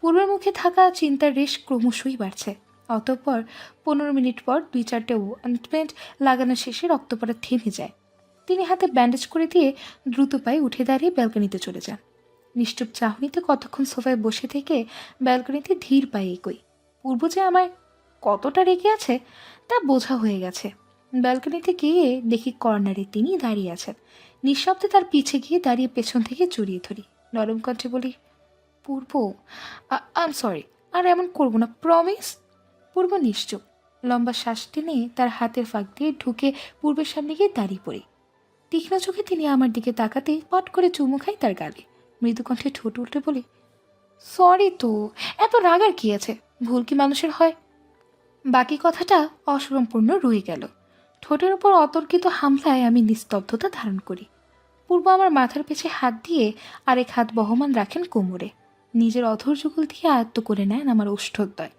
Speaker 1: পূর্বের মুখে থাকা চিন্তার রেশ ক্রমশই বাড়ছে। অতঃপর 15 মিনিট পর 2-4টে ওয়ান্টমেন্ট লাগানো শেষে রক্ত পড়া থেমে যায়। তিনি হাতে ব্যান্ডেজ করে দিয়ে দ্রুত পায়ে উঠে দাঁড়িয়ে ব্যালকনিতে চলে যান। নিশ্চুপ চাহনিতে কতক্ষণ সোফায় বসে থেকে ব্যালকনিতে ধীর পায়ে এগোই। পূর্ব যে আমায় কতটা রেগে আছে তা বোঝা হয়ে গেছে। ব্যালকনিতে গিয়ে দেখি কর্নারে তিনি দাঁড়িয়ে আছেন। নিঃশব্দে তার পিছে গিয়ে দাঁড়িয়ে পেছন থেকে জড়িয়ে ধরি। নরম কণ্ঠে বলি, পূর্ব, আম সরি, আর এমন করবো না, প্রমিস। পূর্ব নিশ্চুপ। লম্বা শ্বাস টেনে তার হাতের ফাঁক দিয়ে ঢুকে পূর্বের সামনে গিয়ে দাঁড়িয়ে পড়ি। তীক্ষ্ণ চোখে তিনি আমার দিকে তাকাতেই পট করে চুমু খাই তার গালে। মৃদু কণ্ঠে ঠোঁট উল্টে বলি, সরি তো, এত রাগ আর কি আছে, ভুল কি মানুষের হয়? বাকি কথাটা অসম্পূর্ণ রয়ে গেল। ঠোঁটের উপর অতর্কিত হামলায় আমি নিস্তব্ধতা ধারণ করি। পূর্ব আমার মাথার পেছে হাত দিয়ে আরেক হাত বহমান রাখেন কোমরে। নিজের অধর যুগল দিয়ে আয়ত্ত করে নেন আমার ওষ্ঠদ্বয়।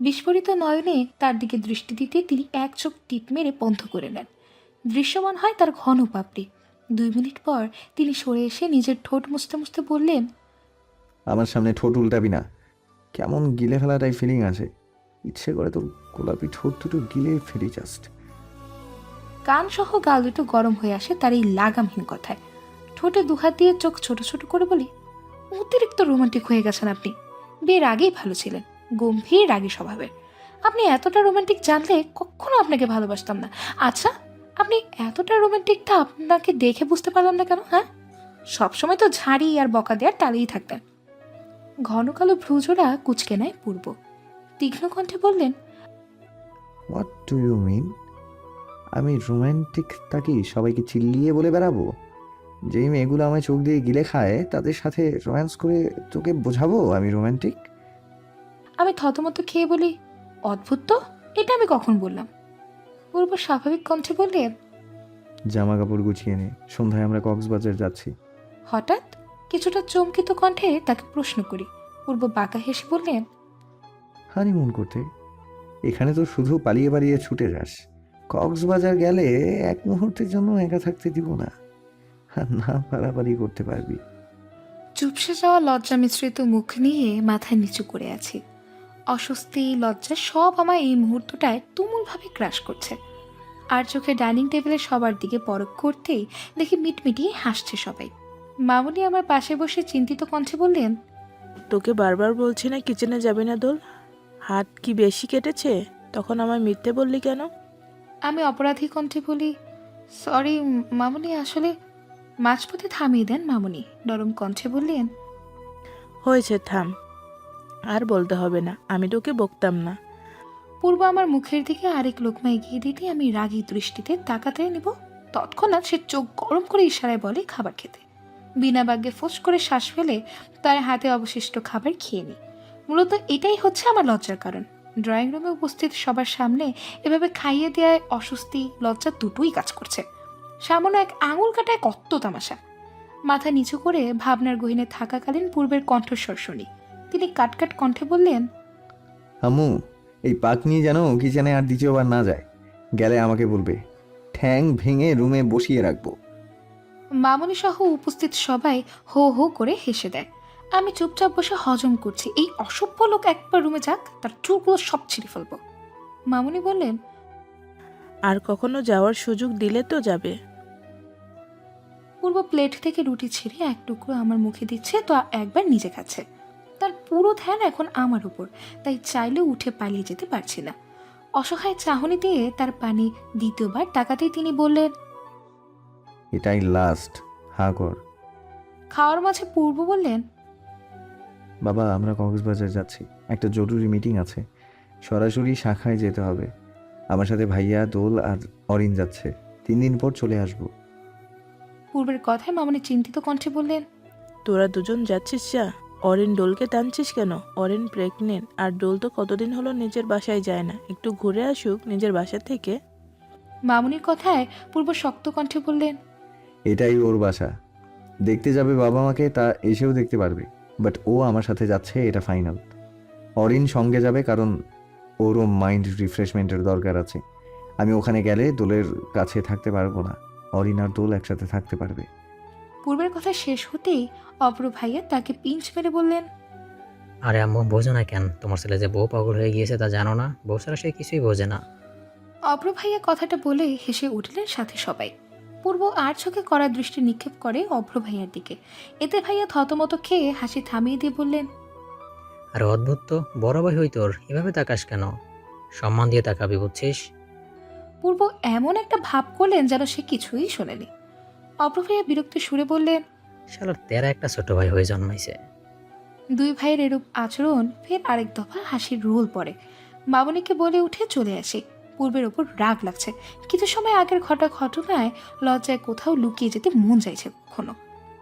Speaker 1: বিস্ফোরিত নয়নে তার দিকে দৃষ্টি দিতে তিনি এক চোখ টিপ মেরে বন্ধ করে নেন। দৃশ্যমান হয় তার ঘন পাপড়ি। 2 মিনিট পর তিনি সরে এসে নিজের ঠোঁট মুছতে মুছতে বললেন,
Speaker 2: আমার সামনে ঠোঁট উল্টাবি না। কেমন গিলে ফেলাটাই ফিলিং আছে। ইচ্ছে করে তোর গোলাপি ঠোঁট দুটো গিলে ফেলি জাস্ট।
Speaker 1: কান সহ গাল দুটো গরম হয়ে আসে তার এই লাগামহীন কথায়। ঠোঁটে দুহাত দিয়ে চোখ ছোট ছোট করে বলি, অতিরিক্ত রোমান্টিক হয়ে গেছেন আপনি। বিয়ের আগেই ভালো ছিলেন, গম্ভীর রাগী স্বভাবের। আপনি এতটা রোমান্টিক জানলে কখনো আপনাকে ভালোবাসতাম না। আচ্ছা, আপনি এতটা রোমান্টিকটা আপনাকে দেখে বুঝতে পারলাম না কেন? হ্যাঁ, সবসময় তো ঝাড়ি আর বকা দেওয়ার টালেই থাকতেন। ঘন কালো ভ্রুজোড়া কুচকে নেয় পূর্ব, তীক্ষ্ণ কণ্ঠে বললেন,
Speaker 2: হোয়াট ডু ইউ মিন? আমি রোম্যান্টিক থাকি সবাইকে চিল্লিয়ে বলে বেড়াবো? যেই মেয়েগুলো আমায় চোখ দিয়ে গিলে খায় তাদের সাথে রোম্যান্স করে তোকে বোঝাবো আমি রোম্যান্টিক?
Speaker 1: আমি থতমত খেয়ে বলি, অদ্ভুত তো, এটা আমি কখন বললাম? পূর্ব স্বাভাবিক কণ্ঠে বললেন,
Speaker 2: জামা কাপড় গুছিয়ে নে, সন্ধ্যায় আমরা কক্সবাজার যাচ্ছি।
Speaker 1: হঠাৎ কিছুটা চমকিত কণ্ঠে তাকে প্রশ্ন করি। পূর্ব বাঁকা হেসে বললেন,
Speaker 2: হানিমুন করতে? এখানে তো শুধু পালিয়ে পালিয়ে ছুটে যাস। কক্সবাজার গেলে এক মুহূর্তের জন্য একা থাকতে দিব না, আর না পারাপারি করতে পারবি।
Speaker 1: চুপসে যাওয়া লজ্জা মিশ্রিত মুখ নিয়ে মাথায় নিচু করে আছি। অস্বস্তি, লজ্জা সব আমার এই মুহূর্তটায় তুমুলভাবে ক্রাশ করছে। আর চোখে ডাইনিং টেবিলে সবার দিকে পরখ করতেই দেখি মিটমিটিয়ে হাসছে সবাই। মামুনি আমার পাশে বসে চিন্তিত কণ্ঠে বললেন,
Speaker 4: তোকে বারবার বলছি না কিচেনে যাবি না দোল? হাত কি বেশি কেটেছে? তখন আমায় মিথ্যে বললি কেন?
Speaker 1: আমি অপরাধী কণ্ঠে বলি, সরি মামুনি, আসলে। মাঝপথে থামিয়ে দেন মামুনি, নরম কণ্ঠে বললেন,
Speaker 4: হয়েছে, থাম, আর বলতে হবে না, আমি তোকে বকতাম না।
Speaker 1: পূর্ব আমার মুখের দিকে আরেক লোকমা এগিয়ে দিতে আমি রাগী দৃষ্টিতে তাকাতে নিব, তৎক্ষণাৎ সে চোখ গরম করে ইশারায় বলে খাবার খেতে। বিনা বাগ্যে ফোঁস করে শ্বাস ফেলে তার হাতে অবশিষ্ট খাবার খেয়ে নিই। মূলত এটাই হচ্ছে আমার লজ্জার কারণ। ড্রয়িং রুমে উপস্থিত সবার সামনে এভাবে খাইয়ে দেওয়ায় অস্বস্তি, লজ্জা দুটোই কাজ করছে। সামান্য এক আঙুল কাটায় কত তামাশা। মাথা নিচু করে ভাবনার গহীনে থাকাকালীন পূর্বের কণ্ঠস্বর শুনি। তিনি কাটকাট কণ্ঠে বললেন,
Speaker 2: আম্মু, এই পাক নিয়ে যেন কিচেনে আর দ্বিতীয়বার না যায়। গেলে আমাকে বলবে, ঠ্যাং ভেঙে রুমে বসিয়ে রাখবো।
Speaker 1: মামনি সহ উপস্থিত সবাই হো হো করে হেসে দেয়। আমি চুপচাপ বসে হজম করছি। এই অসভ্য লোক একবার রুমে যাক, তার চুলগুলো সব ছিঁড়ে ফেলবো। মামনি বললেন,
Speaker 4: আর কখনো যাওয়ার সুযোগ দিলে তো যাবে।
Speaker 1: পূর্ব প্লেট থেকে রুটি ছিঁড়ে এক টুকরো আমার মুখে দিচ্ছে, তো একবার নিজে খাচ্ছে। তার পুরো ধ্যান এখন আমার উপর, তাই চাইলেও উঠে পালিয়ে যেতে পারছি না। অসহায় চাহনি দিয়ে তার পানি দ্বিতীয়বার তাকাতেই তিনি বললেন,
Speaker 2: এটাই লাস্ট, হা কর।
Speaker 1: খাওয়ার মাঝে পূর্ব বললেন,
Speaker 2: বাবা, আমরা কক্সবাজার যাচ্ছি, একটা জরুরি মিটিং আছে, সরাসরি শাখায় যেতে হবে। আমার সাথে ভাইয়া, দোল আর অরিন যাচ্ছে। 3 দিন পর চলে আসবো।
Speaker 1: পূর্বের কথায় মামনি চিন্তিত কণ্ঠে বললেন,
Speaker 4: তোরা দুজন যাচ্ছিস যা, অরেন ডোলকে টানছিস কেন? অরেন প্রেগনেন্ট, আর ডোল তো কতদিন হলো নিজের বাসায় যায় না, একটু ঘুরে আসুক নিজের বাসা থেকে।
Speaker 1: মামনির কথায় পূর্ব শক্ত কণ্ঠে বললেন,
Speaker 2: এটাই ওর বাসা, দেখতে যাবে বাবা মাকে, তা এসেও দেখতে পারবে, বাট ও আমার সাথে যাচ্ছে, এটা ফাইনাল। অরিন সঙ্গে যাবে, কারণ ওরও মাইন্ড রিফ্রেশমেন্টের দরকার আছে। আমি ওখানে গেলে দোলের কাছে থাকতে পারবো না, অরিন আর দোল একসাথে থাকতে পারবে।
Speaker 1: পূর্বের কথা শেষ হতেই অপর ভাইয়া তাকে পিঞ্চ মেরে বললেন,
Speaker 7: আরে আম্মু, বোঝো না কেন? তোমার ছেলে যে বউ পাগল হয়ে গিয়েছে তা জানো না? বউ ছাড়া সে কিছুই বোঝে না।
Speaker 1: অপর ভাইয়া কথাটা বলে হেসে উঠলেন সাথে সবাই। পূর্ব আর চোখে কড়া দৃষ্টি নিক্ষেপ করে অভ্র ভাইয়ার দিকে। এতে ভাইয়া থতমত খেয়ে হাসি থামিয়ে দিয়ে বললেন,
Speaker 7: আরে অদ্ভুত তো, বড় ভাই হই তোর, এভাবে তাকাস কেন? সম্মান দিয়ে তাকাবি, বুঝছিস?
Speaker 1: পূর্ব এমন একটা ভাব করলেন যেন সে কিছুই শোনেনি। অভ্র ভাইয়া বিরক্তি সুরে বললেন,
Speaker 7: শালার তেরা একটা ছোট ভাই হয়ে জন্মাইছে।
Speaker 1: দুই ভাইয়ের এরূপ আচরণ ফের আরেক দফা হাসির রোল পড়ে। মামনিকে বলে উঠে চলে আসে। পূর্বের ওপর রাগ লাগছে। কিছু সময় আগের ঘটনায় লজ্জায় কোথাও লুকিয়ে যেতে মন চাইছে কখনো।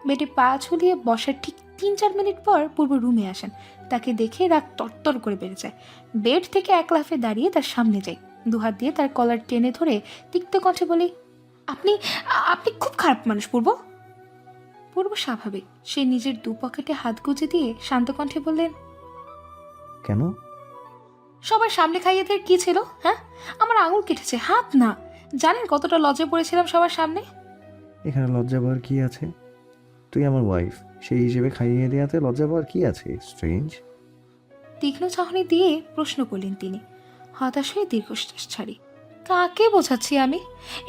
Speaker 1: বেটে পা ঝুলিয়ে বসার ঠিক 3-4 মিনিট পর পূর্ব রুমে আসেন। তাকে দেখে রাগ তরতর করে বেড়ে যায়। বেড থেকে এক লাফে দাঁড়িয়ে তার সামনে যাই, দুহাত দিয়ে তার কলার টেনে ধরে তিক্ত কণ্ঠে বলি, আপনি আপনি খুব খারাপ মানুষ পূর্ব। পূর্ব স্বাভাবিক, সে নিজের দু পকেটে হাত গুজে দিয়ে শান্ত কণ্ঠে বললেন,
Speaker 2: কেন?
Speaker 1: সবার সামনে খাইয়ে দেওয়ার কি ছিল? হ্যাঁ, আমার আঙুল কেটেছে, হাত না। জানেন কতটা লজ্জা পড়েছিলাম সবার সামনে?
Speaker 2: এখানে লজ্জা পাওয়ার কি আছে? তুই আমার ওয়াইফ, সেই হিসেবে খাইয়ে দেওয়াতে লজ্জা পাওয়ার কি আছে? স্ট্রেঞ্জ।
Speaker 1: তীক্ষ্ণ চাহনি দিয়ে প্রশ্ন করলেন তিনি। হতাশ হয়ে দীর্ঘশ্বাস ছাড়ি। কাকে বোঝাচ্ছি আমি?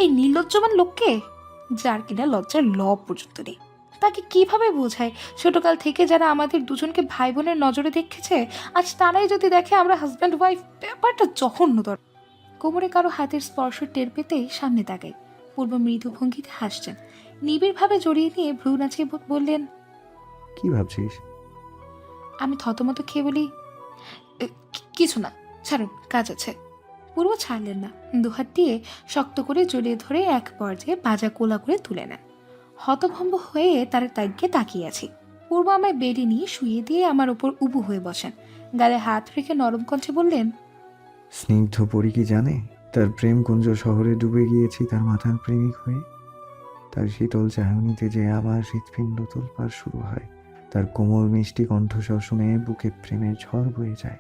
Speaker 1: এই নির্লজ্জমান লোককে, যার কিনা লজ্জার ল পর্যন্ত নেই। তাকে কিভাবে বোঝায়? ছোটকাল থেকে যারা আমাদের দুজনকে ভাই বোনের নজরে দেখেছে, আজ তারাই যদি দেখে আমরা হাজব্যান্ড ওয়াইফ, ব্যাপারটা জঘন্যতর। কোমরে কারো হাতের স্পর্শ টের পেতেই সামনে তাকাই। পূর্ব মৃদু ভঙ্গিতে হাসছেন, নিবিড়ভাবে জড়িয়ে নিয়ে ভ্রু নাচিয়ে বললেন,
Speaker 2: কি ভাবছিস?
Speaker 1: আমি থতমত খেয়ে বলি, কিছু না, ছাড়ুন, কাজ আছে। পূর্ব ছাড়লেন না, দুহাত দিয়ে শক্ত করে জড়িয়ে ধরে এক পর্যায়ে বাজা কোলা করে তুলে নেন। হতভম্ব হয়ে তার তাকিয়ে তাকিয়ে আছি। পূর্ব আমায় বেডে নিয়ে শুয়ে দিয়ে আমার ওপর উবু হয়ে বসেন, গালে হাত রেখে নরম কণ্ঠে বললেন,
Speaker 2: স্নিগ্ধ পরি কি জানে তার প্রেম কুঞ্জ শহরে ডুবে গিয়েছি তার মাথার প্রেমিক হয়ে? তার শীতল চাহনিতে যে আবার হৃৎপিণ্ড তোলপাড় শুরু হয়, তার কোমল মিষ্টি কণ্ঠস্বর শুনে বুকে প্রেমের ঝড় বয়ে যায়।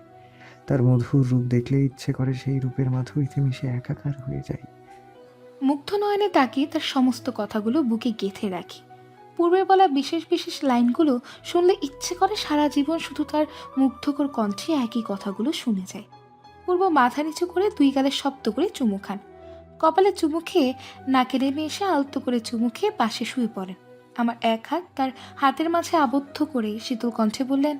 Speaker 2: তার মধুর রূপ দেখলে ইচ্ছে করে সেই রূপের মাধুরীতে মিশে একাকার হয়ে যায়।
Speaker 1: মুগ্ধ নয়নে তাকিয়ে তার সমস্ত কথাগুলো বুকে গেঁথে রাখি। পূর্বের বলা বিশেষ বিশেষ লাইনগুলো শুনলে ইচ্ছে করে সারা জীবন শুধু তার মুগ্ধকর কণ্ঠে একই কথাগুলো শুনে যায়। পূর্ব মাথা নিচু করে দুই গালে শব্দ করে চুমু খান। কপালে চুমু খেয়ে নাকে নেমে এসে আলতো করে চুমু খেয়ে পাশে শুয়ে পড়েন। আমার এক হাত তার হাতের মাঝে আবদ্ধ করে শীতল কণ্ঠে বললেন,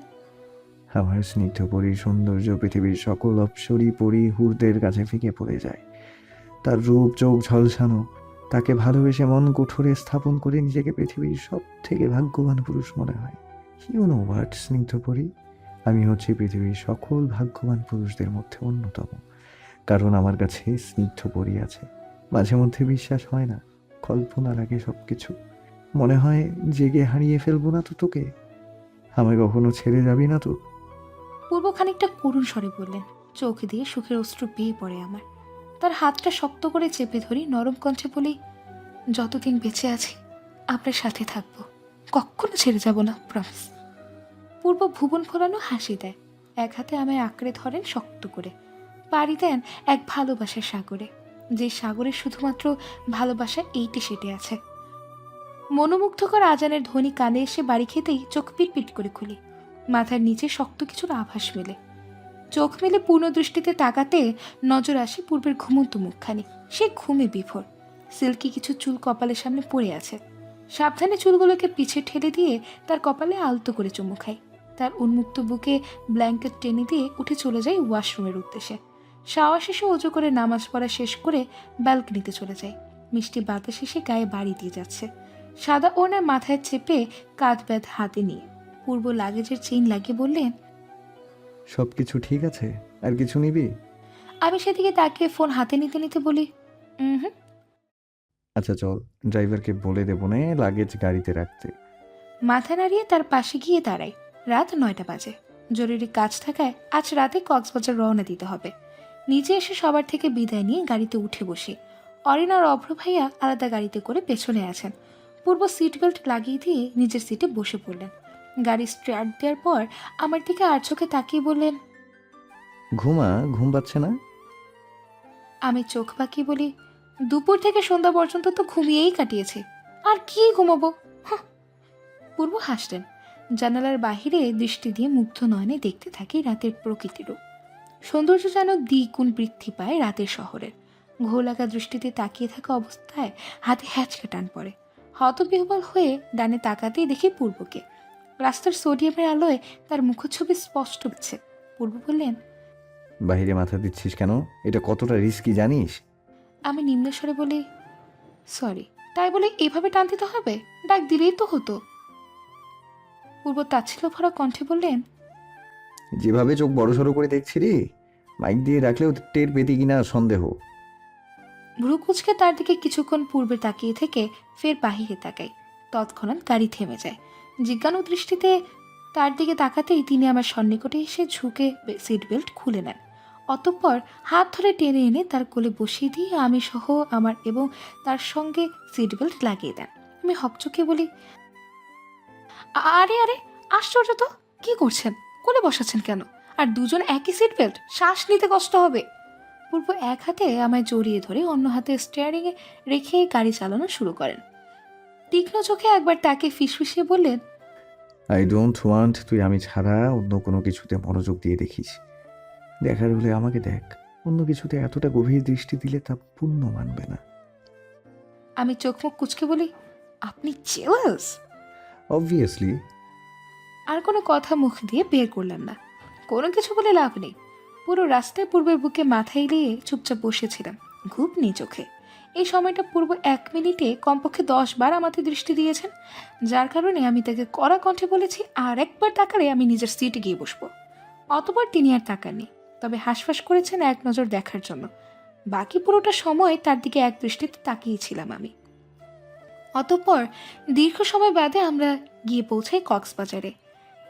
Speaker 2: আমার স্নিগ্ধ পরীর সৌন্দর্য পৃথিবীর সকল অপ্সরী পরী হুরদের কাছে ফিকে পড়ে যায়। তার রূপ চোখ ঝলসানো, তাকে ভালোবেসে মন কোঠরে স্থাপন করে নিজেকে পৃথিবীর সব থেকে ভাগ্যবান পুরুষ মনে হয়। ইউ নো হোয়াট স্নিগ্ধ পরী, আমি হচ্ছি পৃথিবীর সকল ভাগ্যবান পুরুষদের মধ্যে অন্যতম, কারণ আমার কাছে স্নিগ্ধ পরী আছে। মাঝে মধ্যে বিশ্বাস হয় না, কল্পনা লাগে সবকিছু। মনে হয় জেগে হারিয়ে ফেলবো না তো তোকে, আমায় কখনো ছেড়ে যাবি না তো?
Speaker 1: পূর্ব খানিকটা করুণ স্বরে বললেন, চোখ দিয়ে সুখের অশ্রু পেয়ে পড়ে আমার। তার হাতটা শক্ত করে চেপে ধরি, নরম কণ্ঠে বলি, যতদিন বেঁচে আছি আপনার সাথে থাকবো, কখনো ছেড়ে যাব না, প্রমিস। পূর্ব ভুবন ফোলানো হাসি দেয়, এক হাতে আমায় আঁকড়ে ধরেন শক্ত করে, পাড়ি দেন এক ভালোবাসার সাগরে, যে সাগরে শুধুমাত্র ভালোবাসা এইটে সেটে আছে। মনোমুগ্ধকর আজানের ধ্বনি কানে এসে বাড়ি খেতেই চোখ পিটপিট করে খুলি। মাথার নিচে শক্ত কিছুর আভাস মেলে, চোখ মেলে পূর্ণ দৃষ্টিতে তাকাতে নজর আসে পূর্বের ঘুমন্ত মুখখানি। সে ঘুমে বিভোর, সিল্কি কিছু চুল কপালের সামনে পড়ে আছে। সাবধানে চুলগুলোকে পিছে ঠেলে দিয়ে তার কপালে আলতো করে চুমু খাই। তার উন্মুক্ত বুকে ব্ল্যাঙ্কেট টেনে দিয়ে উঠে চলে যাই ওয়াশরুমের উদ্দেশ্যে। শাওয়ার শেষে অজু করে নামাজ পড়া শেষ করে ব্যালকনিতে চলে যাই। মিষ্টি বাতাস এসে গায়ে বাড়ি দিয়ে যাচ্ছে। সাদা ওড়না মাথায় চেপে কাঁধ ব্যাধ হাতে নিয়ে পূর্ব লাগেজের চেইন লাগিয়ে বললেন,
Speaker 2: সব কিছু ঠিক আছে? আর কিছু নিবি?
Speaker 1: আমি সেদিকে তাকিয়ে ফোন হাতে নিতে নিতে বলি, হুম।
Speaker 2: আচ্ছা চল, ড্রাইভারকে বলে দেবো না লাগেজ গাড়িতে রাখতে।
Speaker 1: মাথা নাড়িয়ে তার পাশে গিয়ে দাঁড়াই। রাত 9টা বাজে। জরুরি কাজ থাকায় আজ রাতে কক্সবাজার রওনা দিতে হবে। নিচে এসে সবার থেকে বিদায় নিয়ে গাড়িতে উঠে বসি। অরিন আর অভ্র ভাইয়া আলাদা গাড়িতে করে পেছনে আছেন। পূর্ব সিট বেল্ট লাগিয়ে দিয়ে নিজের সিটে বসে পড়লেন। গাড়ি স্টার্ট দেওয়ার পর আমার দিকে আর চোখে তাকিয়ে বললেন,
Speaker 2: ঘুম পাচ্ছে না?
Speaker 1: আমি চোখ বাঁকিয়ে বলি, দুপুর থেকে সন্ধ্যা পর্যন্ত তো ঘুমিয়েই কাটিয়েছি, আর কি ঘুমাবো। হাহ। পূর্ব হাসলেন। জানালার বাহিরে দৃষ্টি দিয়ে মুগ্ধ নয়নে দেখতে থাকি রাতের প্রকৃতিরও সৌন্দর্য যেন দ্বিগুণ বৃদ্ধি পায় রাতের শহরের। ঘোলাকা দৃষ্টিতে তাকিয়ে থাকা অবস্থায় হাতে হ্যাচকা টান পড়ে। হতবিহ্বল হয়ে ডানে তাকাতেই দেখি পূর্বকে। রাস্তার সোডিয়ামের আলোয় তার মুখচ্ছবি স্পষ্ট হচ্ছে। পূর্ব বললেন,
Speaker 2: বাহিরে মাথা দিচ্ছিস কেন? এটা কতটা রিস্কি জানিস?
Speaker 1: আমি নিম্নস্বরে বলি, সরি। তাই বলে এভাবে টান দিতে হবে? ডাক দিলেই তো হতো। পূর্ব তাচ্ছিল ভরা কণ্ঠে বললেন,
Speaker 2: যেভাবে চোখ বড়সড় করে দেখছি রে, মাইক দিয়ে রাখলেও টের পেতি কিনা সন্দেহ।
Speaker 1: ভ্রু কুচকে তার দিকে কিছুক্ষণ পূর্বে তাকিয়ে থেকে ফের বাহিরে তাকাই। তৎক্ষণাৎ গাড়ি থেমে যায়। জিজ্ঞানু দৃষ্টিতে তার দিকে তাকাতেই তিনি আমার সন্নিকটে এসে ঝুঁকে সিট বেল্ট খুলে নেন। অতঃপর হাত ধরে টেনে এনে তার কোলে বসিয়ে দিয়ে আমি সহ আমার এবং তার সঙ্গে সিট বেল্ট লাগিয়ে দেন। আমি হকচকে বলি, আরে আরে, আশ্চর্য তো! কি করছেন? কোলে বসাচ্ছেন কেন? আর দুজন একই সিট বেল্ট, শ্বাস নিতে কষ্ট হবে। পূর্ব এক হাতে আমায় জড়িয়ে ধরে অন্য হাতে স্টিয়ারিংয়ে রেখে গাড়ি চালানো শুরু করেন। তীক্ষ্ণ চোখে একবার তাকে ফিসফিসিয়ে বললেন,
Speaker 2: আই ডোন্ট ওয়ান্ট তুই আমি ছাড়া অন্য কোনো কিছুতে মনোযোগ দিয়ে দেখিস। দেখার হলে আমাকে দেখ, অন্য কিছুতে এতটা গভীর দৃষ্টি দিলে তা পূর্ণ মানবে না।
Speaker 1: আমি চোখ মুখ কুচকে বলি, আপনি জেলাস?
Speaker 2: অবভিয়াসলি।
Speaker 1: আর কোনো কথা মুখ দিয়ে বের করলাম না। কোনো কিছু বলে লাভ নেই। পুরো রাস্তায় পূর্বের বুকে মাথা এলিয়ে চুপচাপ বসেছিলাম, ঘুম নেই চোখে। এই সময়টা পূর্ব 1 মিনিটে কমপক্ষে 10 বার আমাকে দৃষ্টি দিয়েছেন, যার কারণে আমি তাকে কড়া কণ্ঠে বলেছি আর একবার তাকালে আমি নিজের সিটে গিয়ে বসবো। অতবার তিনি আর তাকাননি, তবে হাঁসফাঁস করেছেন এক নজর দেখার জন্য। বাকি পুরোটা সময় তার দিকে এক দৃষ্টিতে তাকিয়েছিলাম আমি। অতঃপর দীর্ঘ সময় বাদে আমরা গিয়ে পৌঁছাই কক্সবাজারে।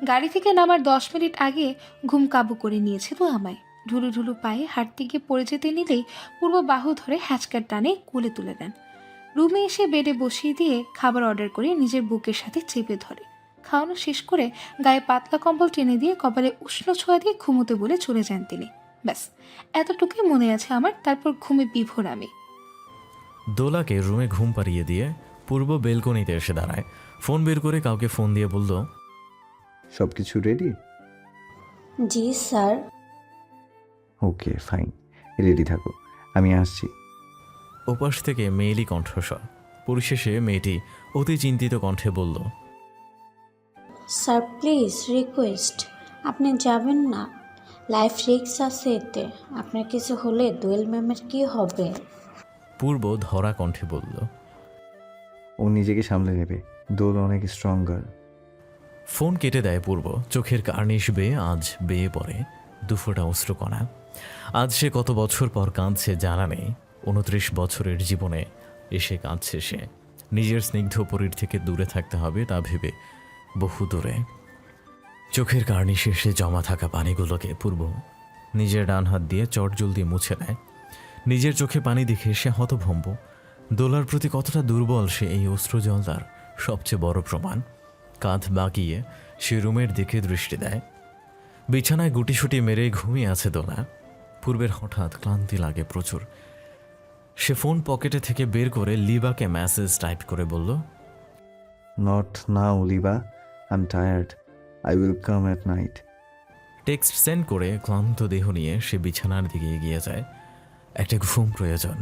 Speaker 1: গাড়ি থেকে নামার 10 মিনিট আগে ঘুম কাবু করে নিয়েছিল আমায়। ঢুলু ঢুলু পায়ে হাঁটতে গিয়ে পড়ে যেতে নিলেই পূর্ব বাহু ধরে হ্যাচকার টানে কোলে তুলে দেন। রুমে এসে বেডে বসিয়ে দিয়ে খাবার অর্ডার করে নিজের বুকের সাথে চেপে ধরে। খাওয়ানো শেষ করে গায়ে পাতলা কম্বল টেনে দিয়ে কপালে উষ্ণ ছোঁয়া দিয়ে ঘুমোতে বলে চলে যান তিনি। ব্যাস এতটুকুই মনে আছে আমার। তারপর ঘুমে বিভোর আমি।
Speaker 8: দোলাকে রুমে ঘুম পাড়িয়ে দিয়ে পূর্ব বেলকনিতে এসে দাঁড়ায়। ফোন বের করে কাউকে ফোন দিয়ে বলল,
Speaker 2: সব কিছু রেডি?
Speaker 9: জি স্যার।
Speaker 2: ওকে ফাইন, রেডি থাকো, আমি আসছি।
Speaker 8: ওপাশ থেকে মেয়েলি কণ্ঠস্বর। পরিশেষে মেয়েটি অতি চিন্তিত কণ্ঠে বলল,
Speaker 9: স্যার প্লিজ রিকোয়েস্ট, আপনি যাবেন না। লাইফ রিস্ক আছে এতে। আপনার কিছু হলে দোয়েল ম্যামের কি হবে?
Speaker 8: পূর্ব ধরা কণ্ঠে বলল।
Speaker 2: ও নিজেকে সামলে নেবে, দোল অনেক স্ট্রঙ্গার।
Speaker 8: ফোন কেটে দেয় পূর্ব। চোখের কার্নিশ বেয়ে আজ বেয়ে পড়ে দুফোঁটা অশ্রুকণা। আজ সে কত বছর পর কাঁদছে জানা নেই। 29 বছরের জীবনে এসে কাঁদছে সে। নিজের স্নিগ্ধ পরীর থেকে দূরে থাকতে হবে তা ভেবে বহু দূরে। চোখের কার্নিশে সে জমা থাকা পানিগুলোকে পূর্ব নিজের ডান হাত দিয়ে চটজলদি মুছে নেয়। নিজের চোখে পানি দেখে সে হতভম্ব। দোলার প্রতি কতটা দুর্বল সে এই অশ্রুজল তার সবচেয়ে বড় প্রমাণ। কাঁধ বাঁকিয়ে সে রুমের দিকে দৃষ্টি দেয়। বিছানায় গুটিসুটি মেরে ঘুমিয়ে আছে দোলা। পূর্বের হঠাৎ ক্লান্তি লাগে প্রচুর। সে ফোন পকেটে থেকে বের করে লিবাকে মেসেজ টাইপ করে বলল,
Speaker 2: নট নাও লিবা, I am tired, I will come at night.
Speaker 8: Text send করে ক্লান্ত দেহ নিয়ে সে বিছানার দিকে এগিয়ে যায়। একটা ঘুম প্রয়োজন।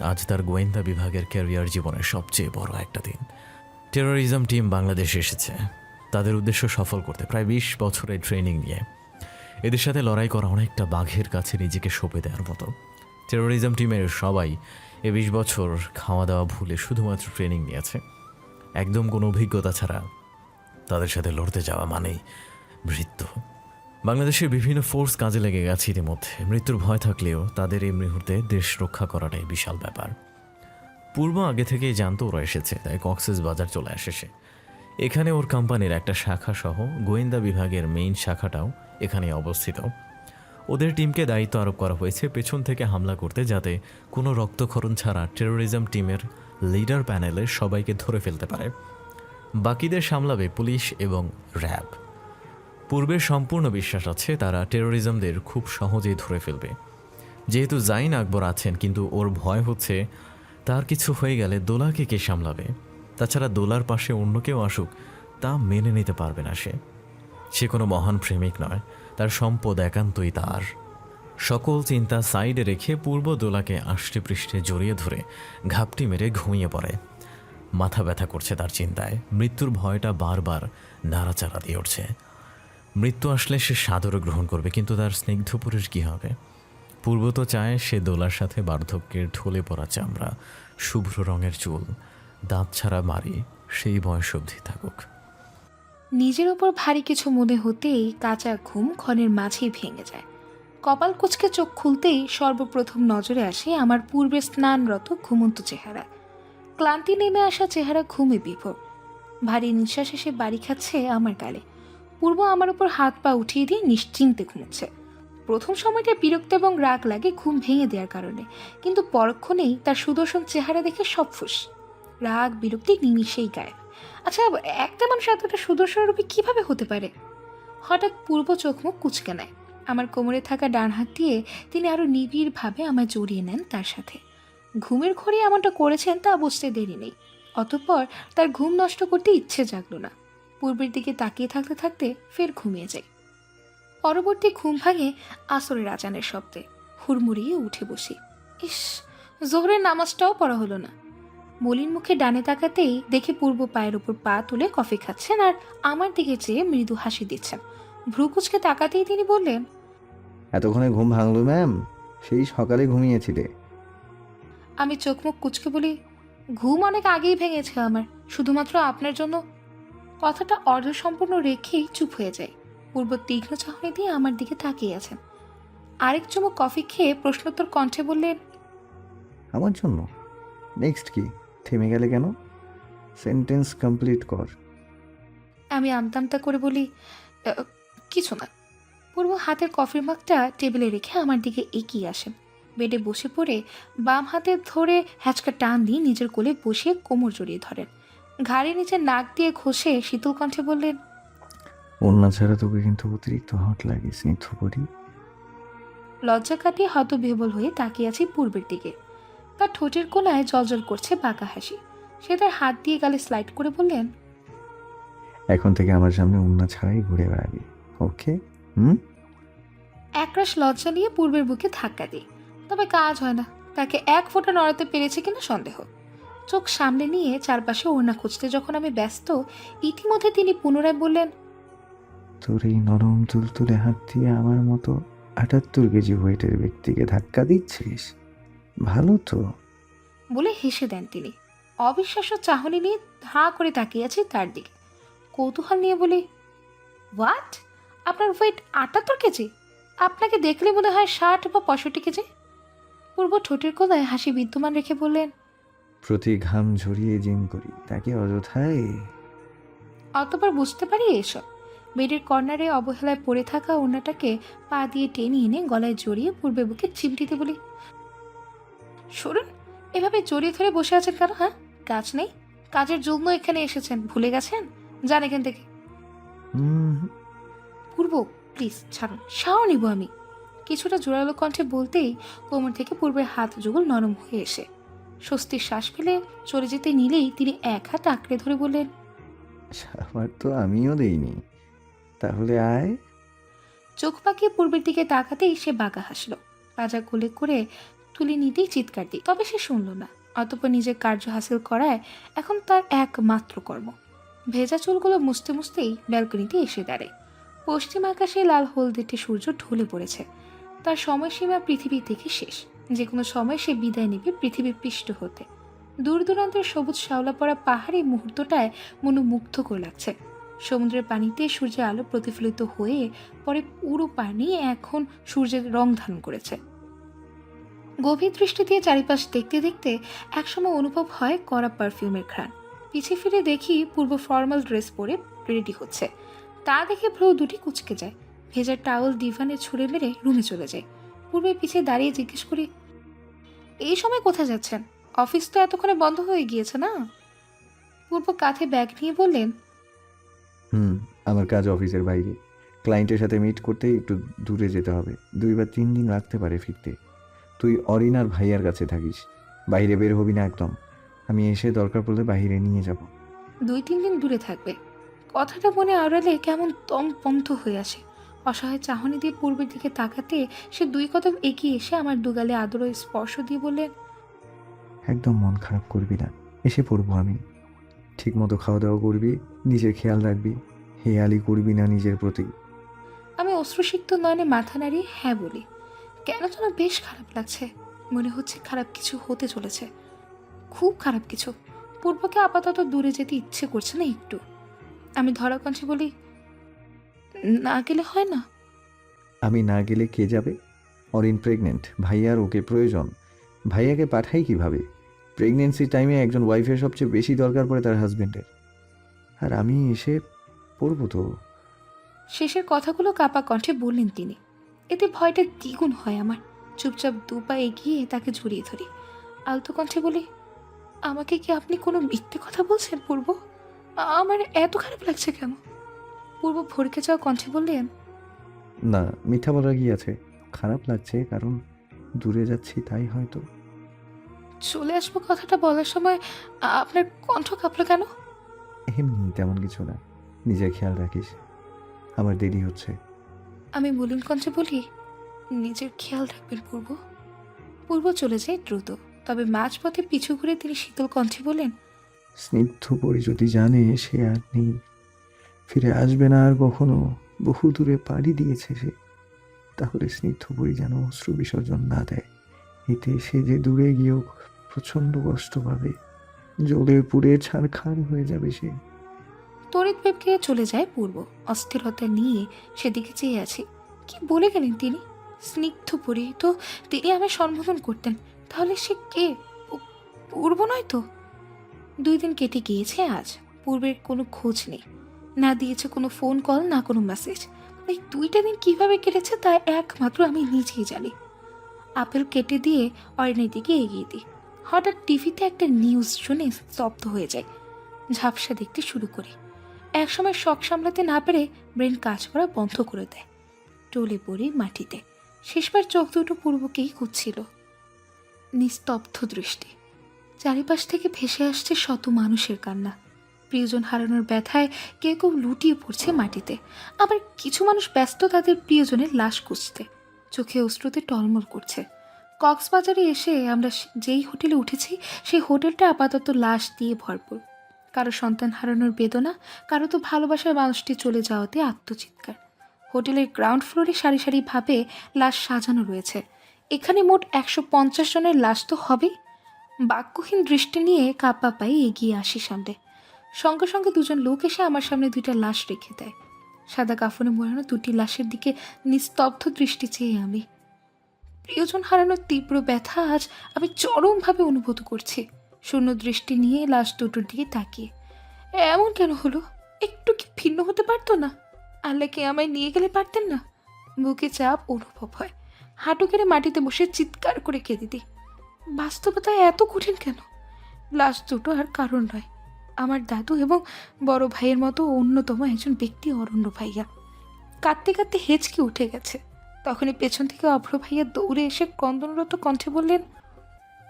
Speaker 8: আজ তার গোয়েন্দা বিভাগের ক্যারিয়ার জীবনের সবচেয়ে বড় একটা দিন। টেরোরিজম টিম বাংলাদেশে এসেছে তাদের উদ্দেশ্য সফল করতে প্রায় 20 বছরের ট্রেনিং নিয়ে। এদের সাথে লড়াই করা অনেকটা বাঘের কাছে নিজেকে সঁপে দেওয়ার মতো। টেরোরিজম টিমের সবাই 20 বছর খাওয়া দাওয়া ভুলে শুধুমাত্র ট্রেনিং নিয়েছে। একদম কোনো অভিজ্ঞতা ছাড়া তাদের সাথে লড়তে যাওয়া মানেই মৃত্যু। বাংলাদেশের বিভিন্ন ফোর্স কাজে লেগে গেছে ইতিমধ্যে। মৃত্যুর ভয় থাকলেও তাদের এই মুহূর্তে দেশ রক্ষা করাটাই বিশাল ব্যাপার। পূর্ব আগে থেকেই জানতো ওরা এসেছে, তাই কক্সেস বাজার চলে আসে সে। এখানে ওর কোম্পানির একটা শাখা সহ গোয়েন্দা বিভাগের মেইন শাখাটাও এখানে অবস্থিত। ওদের টিমকে দায়িত্ব আরোপ করা হয়েছে পেছন থেকে হামলা করতে, যাতে কোনো রক্তক্ষরণ ছাড়া টেরোরিজম টিমের লিডার প্যানেলের সবাইকে ধরে ফেলতে পারে। বাকিদের সামলাবে পুলিশ এবং র্যাব। পূর্বের সম্পূর্ণ বিশ্বাস আছে তারা টেরোরিজমদের খুব সহজেই ধরে ফেলবে। যেহেতু জাইন আকবর আছেন, কিন্তু ওর ভয় হচ্ছে তার কিছু হয়ে গেলে দোলাকে কে সামলাবে। তাছাড়া দোলার পাশে অন্য কেউ আসুক তা মেনে নিতে পারবে না সে। সে কোনো মহান প্রেমিক নয়, তার সম্পদ একান্তই তার। সকল চিন্তা সাইডে রেখে পূর্ব দোলাকে আষ্টে পৃষ্ঠে জড়িয়ে ধরে ঘাপটি মেরে ঘুমিয়ে পড়ে। মাথা ব্যথা করছে তার চিন্তায়। মৃত্যুর ভয়টা বারবার নাড়াচাড়া দিয়ে উঠছে। মৃত্যু আসলে সে সাদরে গ্রহণ করবে, কিন্তু তার স্নিগ্ধপুরের কী হবে? পূর্ব তো চায় সে দোলার সাথে বার্ধক্যের ঢলে পড়া চামড়া, শুভ্র রঙের চুল, দাঁত ছাড়া মারি সেই বয়স অবধি থাকুক।
Speaker 1: নিজের ওপর ভারী কিছু মনে হতেই কাঁচা ঘুম ক্ষণের মাঝেই ভেঙে যায়। কপাল কুঁচকে চোখ খুলতেই সর্বপ্রথম নজরে আসে আমার পূর্বে স্নানরত ঘুমন্ত চেহারা। ক্লান্তি নেমে আসা চেহারা ঘুমে বিভোর। ভারী নিঃশ্বাস এসে বাড়ি খাচ্ছে আমার গালে। পূর্ব আমার উপর হাত পা উঠিয়ে দিয়ে নিশ্চিন্তে ঘুমোচ্ছে। প্রথম সময়টা বিরক্ত এবং রাগ লাগে ঘুম ভেঙে দেওয়ার কারণে, কিন্তু পরক্ষণেই তার সুদর্শন চেহারা দেখে সব ফুস। রাগ বিরক্তি নিমিষেই গায়েব। আচ্ছা, একটা মানুষ এতটা সুদর্শন রূপে কিভাবে হতে পারে? হঠাৎ পূর্ব চোখ মুখ কুঁচকে নেয়। আমার কোমরে থাকা ডান হাত দিয়ে তিনি আরো নিবিড়ভাবে আমায় জড়িয়ে নেন তার সাথে। ঘুমের ঘরে এমনটা করেছেন তা বুঝতে দেরি নেই। অতঃপর তার ঘুম নষ্ট করতে ইচ্ছে জাগলো না। পূর্বের দিকে তাকিয়ে থাকতে থাকতে ফের ঘুমিয়ে যাই। পরবর্তী ঘুম ভাঙে আসরের আজানের শব্দে। হুড়মুড়িয়ে উঠে বসি। ইস, জোহরের নামাজটাও পড়া হলো না। মলিন মুখে ডানে তাকাতেই দেখি পূর্ব পায়ের উপর পা তুলে কফি খাচ্ছেন আর আমার দিকে চেয়ে মৃদু হাসি দিচ্ছেন। ভ্রু কুচকে তাকাতেই তিনি বললেন,
Speaker 2: এতক্ষণে ঘুম ভাঙলো ম্যাম? সেই সকালে ঘুমিয়েছিলে?
Speaker 1: আমি চোখ মুখ কুচকে বলি, ঘুম অনেক আগেই ভেঙেছে আমার, শুধুমাত্র আপনার জন্য। কথাটা অর্ধসম্পূর্ণ রেখেই চুপ হয়ে যায়। পূর্ব তীক্ষ্ণ চাহনি দিয়ে আমার দিকে তাকিয়ে আছেন। আরেক চুমুক কফি খেয়ে প্রশ্নোত্তর কণ্ঠে বললেন,
Speaker 2: আমার জন্য? নেক্সট কি? থেমে গেলে কেন? সেন্টেন্স কমপ্লিট কর।
Speaker 1: আমি আমতামতা করে বলি, কিছু না। পূর্ব হাতের কফির মাগটা টেবিলে রেখে আমার দিকে এগিয়ে আসেন। বেডে বসে পড়ে বাম হাতে ধরে হ্যাচকা টান দিয়ে নিজের কোলে বসিয়ে কোমর জড়িয়ে ধরেন। ঘাড়ের নিচে নাক দিয়ে ঘষে শীতল কণ্ঠে বললেন,
Speaker 2: ওড়না ছাড়া তোকে কিন্তু অতিরিক্ত হট লাগে স্নিগ্ধ করি।
Speaker 1: লজ্জা কাটিয়ে হতবিহ্বল হয়ে তাকিয়ে আছি পূর্বের দিকে। তার ঠোঁটের কোলায় জলজল করছে বাঁকা হাসি। সে তার হাত দিয়ে গালে স্লাইড করে বললেন,
Speaker 2: এখন থেকে আমার সামনে ওড়না ছাড়াই ঘুরে বেড়াবি, ওকে?
Speaker 1: একরাশ লজ্জা নিয়ে পূর্বের বুকে ধাক্কা দিই। তবে কাজ হয় না। তাকে এক ফোঁটা নড়াতে পেরেছে কিনা সন্দেহ। চোখ সামনে নিয়ে চারপাশে ওড়না খুঁজতে যখন আমি ব্যস্ত, ইতিমধ্যে তিনি পুনরায় বললেন,
Speaker 2: তোর এই নরম তুলতুলে হাত দিয়ে আমার মতো 78 কেজি ওয়েটের ব্যক্তিকে ধাক্কা দিচ্ছিস? ভালো তো।
Speaker 1: বলে হেসে দেন তিনি। অবিশ্বাস্য চাহনি নিয়ে হাঁ করে তাকিয়ে আছি তার দিকে। কৌতূহল নিয়ে বলি, হোয়াট? আপনার ওয়েট 78 কেজি? আপনাকে দেখলে মনে হয় 60 বা 65 কেজি। পূর্ব ঠোঁটের কোলায় হাসি বিদ্যমান রেখে বললেন,
Speaker 2: প্রতি ঘাম ঝরিয়ে জিম করি, তাকে অযথায়।
Speaker 1: অতবার বুঝতে পারি এসব। বেডের কর্নারে অবহেলায় পড়ে থাকা ওড়নাটাকে পা দিয়ে টেনে এনে গলায় জড়িয়ে পূর্বে বুকে চিমটিতে বলি, শুনুন, এভাবে জড়িয়ে ধরে বসে আছেন কেন? হ্যাঁ, কাজ নেই? কাজের জন্য এখানে এসেছেন, ভুলে গেছেন? যান এখান থেকে। পূর্ব, প্লিজ ছাড়ুন, শাও নিব আমি। কিছুটা জোরালো কণ্ঠে বলতেই কোমর থেকে পূর্বের হাত যুগল নরম হয়ে এসে স্বস্তির শ্বাস ফেলে চলে যেতে নিলেই তিনি এক হাত আঁকড়ে ধরে বললেন,
Speaker 2: আমার তো আমিও দেইনি, তাহলে আয়।
Speaker 1: চোখ পাকিয়ে পূর্বের দিকে তাকাতেই সে বাঁকা হাসল। পাজা কোলে করে তুলে নিতেই চিৎকার দিই, তবে সে শুনল না। অতঃপর নিজের কার্য হাসিল করায় এখন তার একমাত্র কর্ম। ভেজা চুলগুলো মুছতে মুছতেই ব্যালকনিতে এসে দাঁড়ায়। পশ্চিম আকাশে লাল হলদেটে সূর্য ঢলে পড়েছে। তার সময়সীমা পৃথিবী থেকে শেষ। যে কোনো সময় সে বিদায় নেবে পৃথিবীর পৃষ্ঠ হতে। দূর দূরান্তের সবুজ শ্যাওলা পড়া পাহাড়ি মুহূর্তটায় মনোমুগ্ধকর লাগছে। সমুদ্রের পানিতে সূর্যের আলো প্রতিফলিত হয়ে পরে পুরো পানি এখন সূর্যের রং ধারণ করেছে। গভীর দৃষ্টি দিয়ে চারিপাশ দেখতে দেখতে একসময় অনুভব হয় কড়া পারফিউমের ঘ্রাণ। পিছে ফিরে দেখি পূর্ব ফর্মাল ড্রেস পরে রেডি হচ্ছে। তা দেখে ভ্রু দুটি কুচকে যায়। ভেজা টাওয়েল ডিভানে ছুঁড়ে মেরে রুমে চলে যায়। পূর্বে পিছে দাঁড়িয়ে জিজ্ঞেস করি, এই সময় কোথায় যাচ্ছেন? অফিস তো এতক্ষণে বন্ধ হয়ে গিয়েছে না? পূর্ব কাঁধে ব্যাগ নিয়ে বললেন,
Speaker 2: আমার কাজ অফিসের বাইরে। ক্লায়েন্টের সাথে মিট করতে একটু দূরে যেতে হবে, 2 বা 3 দিন লাগতে পারে ফিরতে। তুই অরিনার ভাইয়ার কাছে থাকিস, বাইরে বের হবি না একদম। আমি এসে দরকার পড়লে বাইরে নিয়ে যাব।
Speaker 1: 2-3 দিন দূরে থাকবে। কথাটা মনে আড়ালে কেমন দমবন্ধ হয়ে আসে। অসহায় চাহনি দিয়ে পূর্বের দিকে তাকাতে সে 2 কদম এগিয়ে এসে আমার দুগালে আদর স্পর্শ দিয়ে বললেন,
Speaker 2: একদম মন খারাপ করবি না, এসে পড়বো আমি। ঠিক মতো খাওয়া দাওয়া করবি, নিজের খেয়াল রাখবি, হেয়ালি করবি না নিজের প্রতি।
Speaker 1: আমি অশ্রুসিক্ত নয়নে মাথা নাড়িয়ে হ্যাঁ বলি। কেন যেন বেশ খারাপ লাগছে। মনে হচ্ছে খারাপ কিছু হতে চলেছে, খুব খারাপ কিছু। পূর্বকে আপাতত দূরে যেতে ইচ্ছে করছে না একটু। আমি ধরা কণ্ঠে বলি, না গেলে হয় না?
Speaker 2: আমি না গেলে কে যাবে? অরিন প্রেগনেন্ট, ভাইয়ার ওকে প্রয়োজন। ভাইয়াকে পাঠাই কিভাবে? প্রেগনেন্সির টাইমে একজন ওয়াইফের সবচেয়ে বেশি দরকার পড়ে তার হাজবেন্ডের। আর আমি এসে পড়বো তো।
Speaker 1: শেষের কথাগুলো কাপা কণ্ঠে বললেন তিনি। এতে ভয়টা দ্বিগুণ হয় আমার। চুপচাপ 2 পা এগিয়ে তাকে জড়িয়ে ধরি। আলতো কণ্ঠে বলি, আমাকে কি আপনি কোনো মিথ্যে কথা বলছেন পূর্ব? আমার এত খারাপ লাগছে কেন? পূর্ব ভরকে যাওয়া কণ্ঠে বললেন,
Speaker 2: না, মিথ্যা বলার কি আছে? খারাপ লাগছে কারণ দূরে যাচ্ছি, তাই হয়তো।
Speaker 1: চলে আসবো কথাটা বলার সময় আপনার কণ্ঠ কাঁপলো কেন?
Speaker 2: এমনি, তেমন কিছু না। নিজের খেয়াল রাখিস, আমার দেরি হচ্ছে।
Speaker 1: আমি মলিন কণ্ঠে বলি, নিজের খেয়াল রাখবেন পূর্ব। পূর্ব চলে যায় দ্রুত, তবে মাঝপথে পিছু ঘুরে তিনি শীতল কণ্ঠে বলেন,
Speaker 2: স্নিগ্ধ পরি যদি জানে সে আর নেই, ফিরে আসবে না আর কখনো, বহু দূরে পাড়ি দিয়েছে সে, তাহলে স্নিগ্ধ পরি যেন অশ্রু বিসর্জন না দেয়। এতে সে যে দূরে গিয়েও প্রচণ্ড কষ্ট পাবে, জ্বলে পুড়ে ছারখার হয়ে যাবে সে।
Speaker 1: তড়িৎ বেপকে চলে যায় পূর্ব। অস্থিরতা নিয়ে সেদিকে চেয়ে আছি। কি বলে গেলেন তিনি? স্নিগ্ধ পরি তো তিনি আমায় সম্বোধন করতেন, তাহলে সে কে? পূর্ব নয় তো? 2 দিন কেটে গিয়েছে আজ, পূর্বের কোনো খোঁজ নেই, না দিয়েছে কোনো ফোন কল, না কোনো মেসেজ। এই 2টা দিন কিভাবে কেটেছে তা একমাত্র আমি নিজেই জানি। আপেল কেটে দিয়ে অরিনের দিকে এগিয়ে দিই। হঠাৎ টিভিতে একটা নিউজ শুনে স্তব্ধ হয়ে যায়। ঝাপসা দেখতে শুরু করি। একসময় শখ সামলাতে না পেরে ব্রেন কাজ করা বন্ধ করে দেয়। টলে পড়ি মাটিতে। শেষবার চোখ দুটো পূর্বকেই খুঁজছিল। নিস্তব্ধ দৃষ্টি। চারিপাশ থেকে ভেসে আসছে শত মানুষের কান্না। প্রিয়জন হারানোর ব্যথায় কেউ কেউ লুটিয়ে পড়ছে মাটিতে, আবার কিছু মানুষ ব্যস্ত তাদের প্রিয়জনের লাশ খুঁজতে। চোখে অশ্রুতে টলমল করছে। কক্সবাজারে এসে আমরা যেই হোটেলে উঠেছি সেই হোটেলটা আপাতত লাশ দিয়ে ভরপুর। কারো সন্তান হারানোর বেদনা, কারো তো ভালোবাসার মানুষটি চলে যাওয়াতে আত্মচিৎকার। হোটেলের গ্রাউন্ড ফ্লোরে সারি সারিভাবে লাশ সাজানো রয়েছে। এখানে মোট 150 জনের লাশ তো হবেই। বাক্যহীন দৃষ্টি নিয়ে কাপ্পা পায়ে এগিয়ে আসি সামনে। সঙ্গে সঙ্গে 2জন লোক এসে আমার সামনে 2টা লাশ রেখে দেয়। সাদা কাফনে মোড়ানো 2টি লাশের দিকে নিস্তব্ধ দৃষ্টি চেয়ে আমি। প্রিয়জন হারানোর তীব্র ব্যথা আজ আমি চরমভাবে অনুভূত করছি। শূন্য দৃষ্টি নিয়ে লাশ দুটোর দিকে তাকিয়ে, এমন কেন হলো? একটু কি ভিন্ন হতে পারতো না? আল্লাহকে আমায় নিয়ে গেলে পারতেন না? বুকে চাপ অনুভব হয়। হাঁটু কেড়ে মাটিতে বসে চিৎকার করে কেঁদে দিই। বাস্তবতায় এত কঠিন কেন? লাশ দুটো আর কারণ নয়, আমার দাদু এবং বড় ভাইয়ের মতো অন্যতম একজন ব্যক্তি অরণ্য ভাইয়া। কাঁদতে কাঁদতে হেঁচকি উঠে গেছে। তখনই পেছন থেকে অভ্র ভাইয়া দৌড়ে এসে ক্রন্দনরত কণ্ঠে বললেন,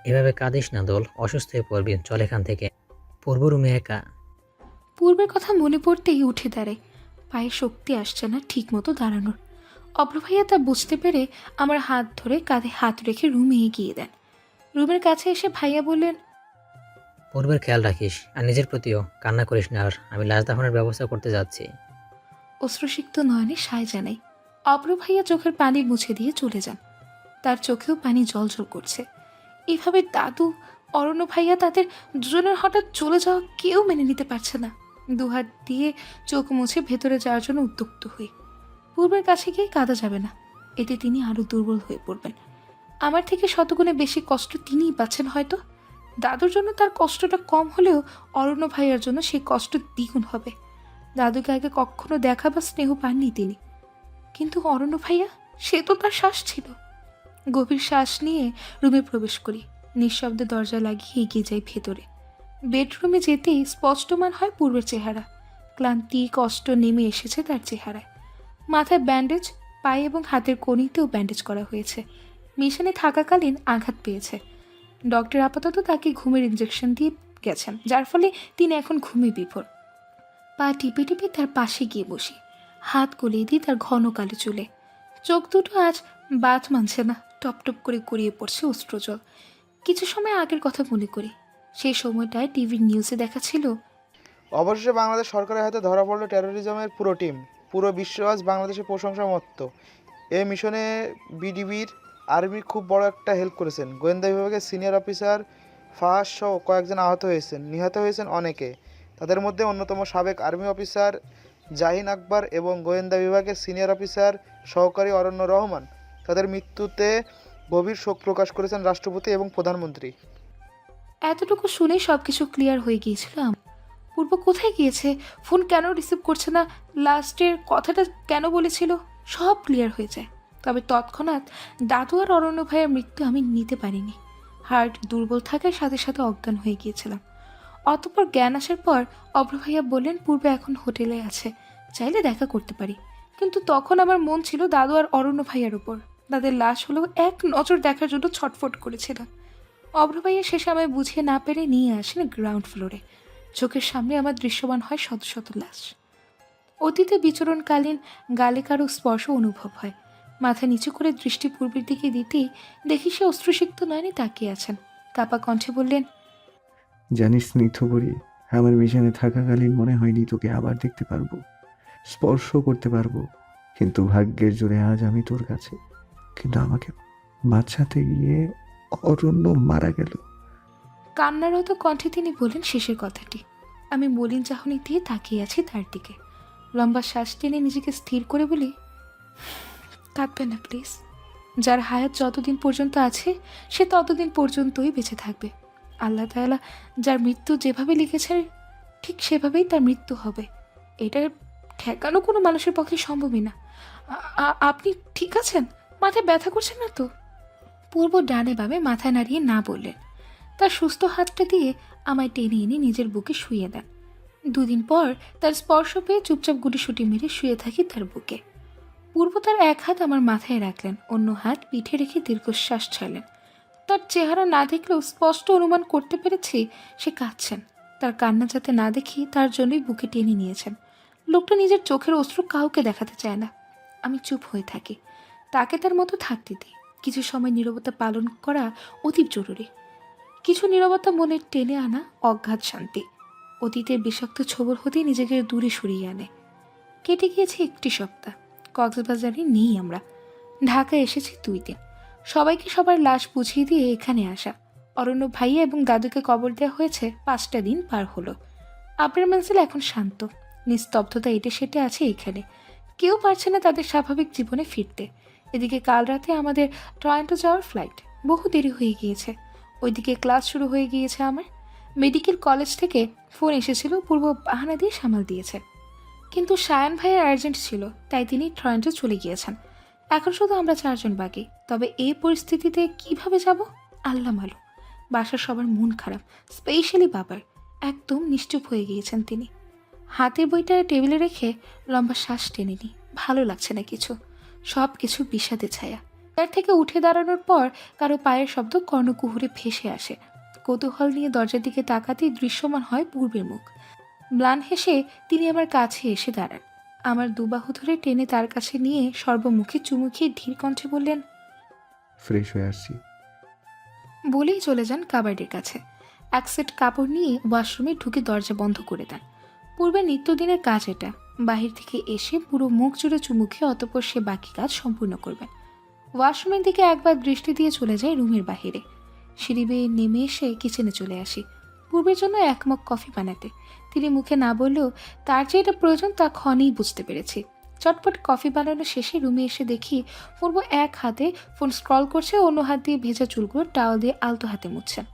Speaker 7: এভাবে কাঁদিস না দোল, অসুস্থ হয়ে পড়বি, চল এখান থেকে। পূর্ব রুমে একা।
Speaker 1: পূর্বের কথা মনে পড়তেই উঠে দাঁড়ায়। পায়ে শক্তি আসছে না ঠিক মতো দাঁড়ানোর। অভ্র ভাইয়া তা বুঝতে পেরে আমার হাত ধরে কাঁধে হাত রেখে রুমে এগিয়ে দেন। রুমের কাছে এসে ভাইয়া বললেন,
Speaker 7: পূর্বের খেয়াল রাখিস, আর নিজের প্রতিও কান্না করিস না। আর আমি লাশ দাফনের ব্যবস্থা করতে যাচ্ছি।
Speaker 1: অশ্রুসিক্ত নয়নে সায় জানাই। অভ্র ভাইয়া চোখের পানি মুছে দিয়ে চলে যান। তার চোখেও পানি জলজল করছে। এভাবে দাদু, অরণ্য ভাইয়া, তাদের 2জনের হঠাৎ চলে যাওয়া কেউ মেনে নিতে পারছে না। 2 হাত দিয়ে চোখ মুছে ভেতরে যাওয়ার জন্য উদ্যুক্ত হই। পূর্বের কাছে গিয়ে কাঁদা যাবে না, এতে তিনি আরও দুর্বল হয়ে পড়বেন। আমার থেকে শতগুণে বেশি কষ্ট তিনিই পাচ্ছেন হয়তো। দাদুর জন্য তার কষ্টটা কম হলেও অরণ্য ভাইয়ার জন্য সেই কষ্ট দ্বিগুণ হবে। দাদুকে আগে কখনো দেখা বা স্নেহ পাননি তিনি, কিন্তু অরণ্য ভাইয়া, সে তো তার শ্বাস ছিল। গভীর শ্বাস নিয়ে রুমে প্রবেশ করি। নিঃশব্দে দরজা লাগিয়ে এগিয়ে যাই ভেতরে। বেডরুমে যেতেই স্পষ্টমান হয় পূর্বের চেহারা। ক্লান্তি, কষ্ট নেমে এসেছে তার চেহারায়। মাথায় ব্যান্ডেজ, পায়ে এবং হাতের কনিতেও ব্যান্ডেজ করা হয়েছে। মিশনে থাকাকালীন আঘাত পেয়েছে। ডক্টর আপাতত তাকে ঘুমের ইঞ্জেকশন দিয়ে গেছেন, যার ফলে তিনি এখন ঘুমে বিভোর। পা টিপে টিপে তার পাশে গিয়ে বসি। হাত গলিয়ে দিই তার ঘন কালো চুলে। চোখ দুটো আজ বাত মানছে না, টপ টপ করে গড়িয়ে পড়ছে অশ্রুজল। কিছু সময় আগের কথা মনে করি। সেই সময়টায় টিভির নিউজে দেখাচ্ছিল,
Speaker 10: অবশেষে বাংলাদেশ সরকারের হাতে ধরা পড়ল টেরোরিজমের পুরো টিম। পুরো বিশ্ব আজ বাংলাদেশের প্রশংসা মত্ত। এই মিশনে বিডিবির আর্মি খুব বড় একটা হেল্প করেছেন। গোয়েন্দা বিভাগের সিনিয়র অফিসার ফাহাদ সহ কয়েকজন আহত হয়েছেন, নিহত হয়েছেন অনেকে। তাদের মধ্যে অন্যতম সাবেক আর্মি অফিসার জাহিন আকবর এবং গোয়েন্দা বিভাগের সিনিয়র অফিসার সহকারী অরণ্য রহমান। তাদের মৃত্যুতে গভীর শোক প্রকাশ করেছেন রাষ্ট্রপতি এবং প্রধানমন্ত্রী।
Speaker 1: এতটুকু শুনেই সব কিছু ক্লিয়ার হয়ে গিয়েছিলাম। পূর্ব কোথায় গিয়েছে, ফোন কেন রিসিভ করছে না, লাস্টের কথাটা কেন বলেছিল, সব ক্লিয়ার হয়ে যায়। তবে তৎক্ষণাৎ দাদু আর অরণ্য ভাইয়ের মৃত্যু আমি নিতে পারিনি। হার্ট দুর্বল থাকার সাথে সাথে অজ্ঞান হয়ে গিয়েছিলাম। অতঃপর জ্ঞান আসার পর অভ্র ভাইয়া বললেন পূর্বে এখন হোটেলে আছে, চাইলে দেখা করতে পারি। কিন্তু তখন আমার মন ছিল দাদু আর অরণ্য ভাইয়ার উপর। তাদের লাশ হলো এক নজর দেখার জন্য ছটফট করেছিলাম। অভ্র ভাইয়া শেষে আমায় বুঝিয়ে না পেরে নিয়ে আসেন গ্রাউন্ড ফ্লোরে। চোখের সামনে আমার দৃশ্যমান হয় শত শত লাশ। অতীতে বিচরণকালীন গালে কারো স্পর্শ অনুভব হয়। মাথা নিচু করে দৃষ্টি পূর্বের দিকে দিতেই দেখি সে অশ্রুসিক্ত নয়নে তাকিয়ে আছেন। কাপা কণ্ঠে বললেন,
Speaker 2: জানিস স্নিগ্ধপরি, আমার মিশনে থাকাকালীন মনে হয়নি তোকে আবার দেখতে পারবো, স্পর্শ করতে পারবো, কিন্তু ভাগ্যের জোরে আজ আমি তোর কাছে। কিন্তু আমাকে বাঁচাতে গিয়ে অরণ্য মারা গেল।
Speaker 1: কান্নারত কণ্ঠে তিনি বললেন শেষের কথাটি। আমি মলিন চাহনি দিয়ে তাকিয়ে আছি তার দিকে। লম্বা শ্বাস টেনে নিজেকে স্থির করে বলি, কাঁদবে না প্লিজ। যার হায়াত যতদিন পর্যন্ত আছে সে ততদিন পর্যন্তই বেঁচে থাকবে। আল্লাহ তাআলা যার মৃত্যু যেভাবে লিখেছেন ঠিক সেভাবেই তার মৃত্যু হবে। এটা ঠেকানো কোনো মানুষের পক্ষে সম্ভবই না। আপনি ঠিক আছেন? মাথায় ব্যথা করছেন না তো? পূর্ব ডানে বামে মাথা নাড়িয়ে না বললেন। তার সুস্থ হাতটা দিয়ে আমায় টেনে এনে নিজের বুকে শুইয়ে দেন। 2 দিন পর তার স্পর্শ পেয়ে চুপচাপ গুটিসুটি মেরে শুয়ে থাকি তার বুকে। পূর্ব তার এক হাত আমার মাথায় রাখলেন, অন্য হাত পিঠে রেখে দীর্ঘশ্বাস ছাড়লেন। তার চেহারা না দেখলেও স্পষ্ট অনুমান করতে পেরেছি সে কাঁদছেন। তার কান্না যাতে না দেখি তার জন্যই বুকে টেনে নিয়েছেন। লোকটা নিজের চোখের অশ্রু কাউকে দেখাতে চায় না। আমি চুপ হয়ে থাকি, তাকে তার মতো থাকতে দিই। কিছু সময় নীরবতা পালন করা অতি জরুরি। কিছু নীরবতা মনে টেনে আনা অগাধ শান্তি। অতীতের বিষাক্ত ছোবল হতে নিজেকে দূরে সরিয়ে আনে। কেটে গিয়েছে 1টি সপ্তাহ। কক্সবাজারে নেই আমরা। ঢাকায় এসেছি 2 দিন। সবাইকে সবার লাশ বুঝিয়ে দিয়ে এখানে আসা। অরণ্য ভাইয়া এবং দাদুকে কবর দেওয়া হয়েছে 5টা দিন পার হলো। আপনার মঞ্জিল এখন শান্ত, নিস্তব্ধতা এটে সেটে আছে এখানে। কেউ পারছে না তাদের স্বাভাবিক জীবনে ফিরতে। এদিকে কাল রাতে আমাদের টরন্টো যাওয়ার ফ্লাইট, বহু দেরি হয়ে গিয়েছে। ওইদিকে ক্লাস শুরু হয়ে গিয়েছে আমার। মেডিকেল কলেজ থেকে ফোন এসেছিল, পূর্ব বাহানা দিয়ে সামাল দিয়েছে। কিন্তু সায়ান ভাইয়ের আর্জেন্ট ছিল, তাই তিনি টরন্টো চলে গিয়েছেন। এখন শুধু আমরা 4 জন বাকি। তবে এই পরিস্থিতিতে কিভাবে যাব আল্লাহ মালুম। বাসার সবার মন খারাপ, স্পেশালি বাবার। একদম নিশ্চুপ হয়ে গিয়েছেন তিনি। হাতের বইটা টেবিলে রেখে লম্বা শ্বাস টেনে নি। ভালো লাগছে না কিছু, সব কিছু বিষাদে ছায়া। তার থেকে উঠে দাঁড়ানোর পর কারো পায়ের শব্দ কর্ণকুহুরে ভেসে আসে। কৌতূহল নিয়ে দরজার দিকে তাকাতেই দৃশ্যমান হয় পূর্বের মুখ। ম্লান হেসে তিনি আমার কাছে এসে দাঁড়ান। আমার দুবাহু ধরে টেনে তার কাছে নিয়ে সর্বমুখে চুমু খেয়ে ধীর কণ্ঠে বললেন,
Speaker 2: ফ্রেশ হয়ে আসছি।
Speaker 1: বলেই চলে যান কাবার্ডের কাছে। এক সেট কাপড় নিয়ে ওয়াশরুমে ঢুকে দরজা বন্ধ করে দেন। পূর্বে নিত্যদিনের কাজ এটা। বাহির থেকে এসে পুরো মুখ জুড়ে চুমু খেয়ে অতঃপর সে বাকি কাজ সম্পূর্ণ করবেন। ওয়াশরুমের দিকে একবার দৃষ্টি দিয়ে চলে যায় রুমের বাহিরে। সিঁড়ি বেয়ে নেমে এসে কিচেনে চলে আসি পূর্বের জন্য 1 মগ কফি বানাতে। তিনি মুখে না বললেও তার যে এটা প্রয়োজন তা ক্ষণেই বুঝতে পেরেছি। চটপট কফি বানানো শেষে রুমে এসে দেখি পূর্ব এক হাতে ফোন স্ক্রল করছে, অন্য হাত দিয়ে ভেজা চুলগুলো টাওয়াল দিয়ে আলতো হাতে মুছছেন।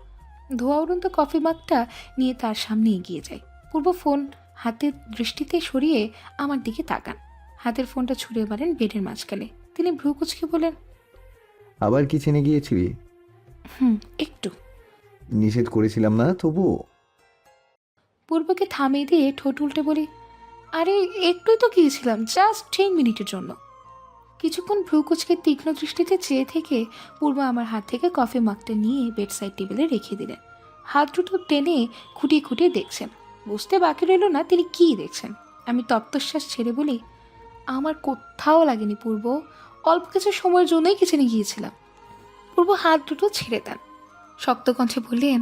Speaker 1: ধোয়া উড়ন্ত কফি মাগটা নিয়ে তার সামনে এগিয়ে যায়। পূর্ব ফোন হাতের দৃষ্টিতে সরিয়ে আমার দিকে তাকান। হাতের ফোনটা ছুঁড়ে মারেন বেডের মাঝখানে। তিনি ভ্রু কুচকে বলেন,
Speaker 2: আবার কিচেনে গিয়েছিলি?
Speaker 1: একটু।
Speaker 2: নিষেধ করেছিলাম না তবুও?
Speaker 1: পূর্বকে থামিয়ে দিয়ে ঠোঁট উল্টে বলি, আরে একটুই তো গিয়েছিলাম, জাস্ট 10 মিনিটের জন্য। কিছুক্ষণ ভ্রু কুচকে তীক্ষ্ণ দৃষ্টিতে চেয়ে থেকে পূর্ব আমার হাত থেকে কফি মাগটা নিয়ে বেড সাইড টেবিলে রেখে দিলেন। হাত দুটো টেনে খুঁটিয়ে খুঁটিয়ে দেখছেন। বুঝতে বাকি রইল না তিনি কী দেখছেন। আমি তপ্তশ্বাস ছেড়ে বলি, আমার কোথাও লাগেনি পূর্ব, অল্প কিছু সময়ের জন্যই কিচেনে গিয়েছিলাম। পূর্ব হাত দুটো ছেড়ে দেন, শক্ত কণ্ঠে বললেন,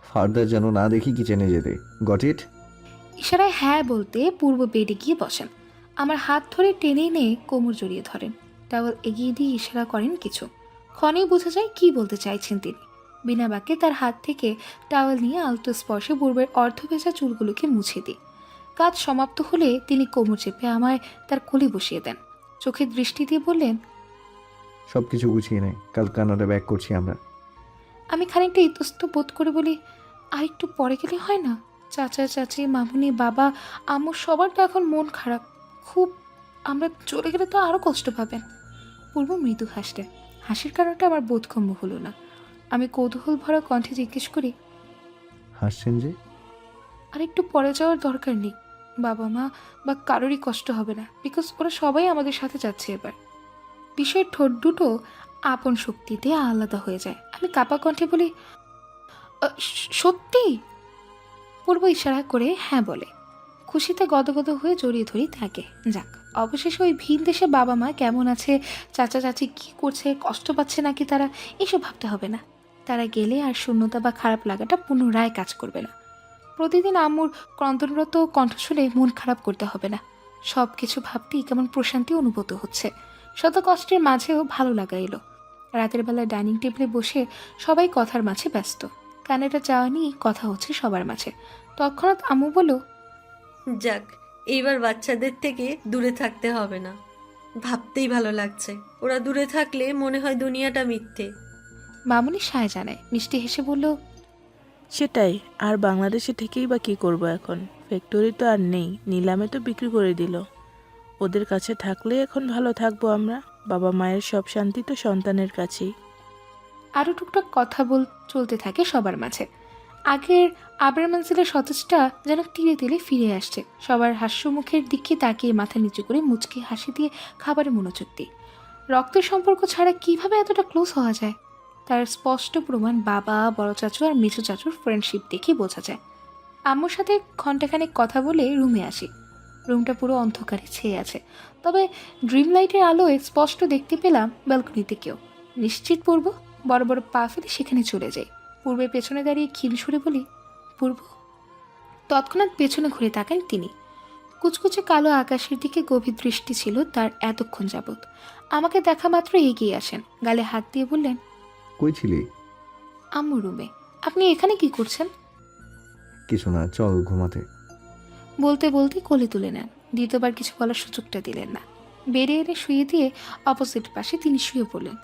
Speaker 2: ফার্দার যেন না দেখি কিচেনে যেতে। Got it?
Speaker 1: ইশারায় হ্যাঁ বলতে পূর্ব বেডে গিয়ে বসেন। আমার হাত ধরে টেনে এনে কোমর জড়িয়ে ধরেন। টাওয়াল এগিয়ে দিয়ে ইশারা করেন কিছু। ক্ষণেই বোঝা যায় কী বলতে চাইছেন তিনি। বিনা বাক্যে তার হাত থেকে টাওয়াল নিয়ে আলতো স্পর্শে পূর্বের অর্ধভেজা চুলগুলোকে মুছে দিই। কাজ সমাপ্ত হলে তিনি কোমর চেপে আমায় তার কোলে বসিয়ে দেন। চোখে দৃষ্টি দিয়ে বললেন,
Speaker 2: সব কিছু গুছিয়ে নেয়, কাল কানাডা ব্যাক করছি আমরা।
Speaker 1: আমি খানিকটা ইতস্ত বোধ করে বলি, আর একটু পরে গেলে হয় না? চাচা চাচি মামুনি বাবা আম্মু সবার তো এখন মন খারাপ খুব। আমরা চলে গেলে তো আরও কষ্ট পাবেন। পূর্ব মৃদু হাসতে, হাসির কারণটা আমার বোধগম্য হলো না। আমি কৌতূহল ভরা কণ্ঠে জিজ্ঞেস করি,
Speaker 2: হাসছেন যে?
Speaker 1: আর একটু পরে যাওয়ার দরকার নেই। বাবা মা বা কারোরই কষ্ট হবে না, বিকজ ওরা সবাই আমাদের সাথে যাচ্ছে এবার। বিষয়ের ঠোঁট দুটো আপন শক্তিতে আলাদা হয়ে যায়। আমি কাপা কণ্ঠে বলি, সত্যি? পূর্ব ইশারা করে হ্যাঁ বলে। খুশিতে গদগদ হয়ে জড়িয়ে ধরি তাকে। যাক, অবশেষে ওই ভিন দেশে বাবা মা কেমন আছে, চাচা চাচি কী করছে, কষ্ট পাচ্ছে নাকি তারা, এসব ভাবতে হবে না। তারা গেলে আর শূন্যতা বা খারাপ লাগাটা পুনরায় কাজ করবে না। প্রতিদিন আম্মুর ক্রন্দনরত কণ্ঠ শুনে মন খারাপ করতে হবে না। সব কিছু ভাবতেই কেমন প্রশান্তি অনুভূত হচ্ছে। শত কষ্টের মাঝেও ভালো লাগা এলো। রাতের বেলা ডাইনিং টেবিলে বসে সবাই কথার মাঝে ব্যস্ত। কানেটা চাওয়া নিয়ে কথা হচ্ছে সবার মাঝে। তৎক্ষণাৎ আম্মু বলল,
Speaker 11: যাক, এইবার বাচ্চাদের থেকে দূরে থাকতে হবে না। ভাবতেই ভালো লাগছে, ওরা দূরে থাকলে মনে হয় দুনিয়াটা মিথ্যে।
Speaker 1: মামুনি সায় জানায়। মিষ্টি হেসে বলল,
Speaker 4: সেটাই, আর বাংলাদেশে থেকেই বা কী করবো এখন? ফ্যাক্টরি তো আর নেই, নিলামে তো বিক্রি করে দিল। ওদের কাছে থাকলে এখন ভালো থাকবো আমরা। বাবা মায়ের সব শান্তি তো সন্তানের কাছেই।
Speaker 1: আরও টুকটাক কথা চলতে থাকে সবার মাঝে। আগের আবরার মঞ্জিলের সতেজটা যেন তীরে তিলে ফিরে আসছে। সবার হাস্যমুখের দিকে তাকিয়ে মাথা নিচু করে মুচকি হাসি দিয়ে খাবারে মনোযোগ দিই। রক্তের সম্পর্ক ছাড়া কিভাবে এতটা ক্লোজ হওয়া যায়, তার স্পষ্ট প্রমাণ বাবা, বড় চাচু আর মেজো চাচুর ফ্রেন্ডশিপ দেখেই বোঝা যায়। আম্মুর সাথে ঘন্টাখানেক কথা বলে রুমে আসি। রুমটা পুরো অন্ধকারে ছেয়ে আছে, তবে ড্রিম লাইটের আলোয় স্পষ্ট দেখতে পেলাম ব্যালকনিতে কেউ। নিশ্চিত পূর্ব। বড় বড় পা ফেলে সেখানে চলে যাই। পূর্বের পেছনে দাঁড়িয়ে ক্ষীণ সুরে বলি, পূর্ব। তৎক্ষণাৎ পেছনে ঘুরে তাকান তিনি। কুচকুচে কালো আকাশের দিকে গভীর দৃষ্টি ছিল তার এতক্ষণ যাবৎ। আমাকে দেখা মাত্র এগিয়ে আসেন, গালে হাত দিয়ে বললেন,
Speaker 2: কই ছিলি?
Speaker 1: আম্মু রুমে। আপনি এখানে কি করছেন?
Speaker 2: কিছু না, চল ঘুমাতে।
Speaker 1: বলতে বলতে কোলে তুলে নেন। দ্বিতীয়বার কিছু বলার সুযোগটা দিলেন না। বেড়ে এনে শুয়ে দিয়ে অপোজিট পাশে তিনি শুয়ে পড়লেন।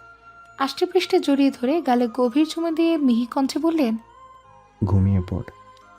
Speaker 1: আষ্টে পৃষ্ঠে জড়িয়ে ধরে গালে গভীর চুমে দিয়ে মিহি কণ্ঠে বললেন,
Speaker 2: ঘুমিয়ে পড়।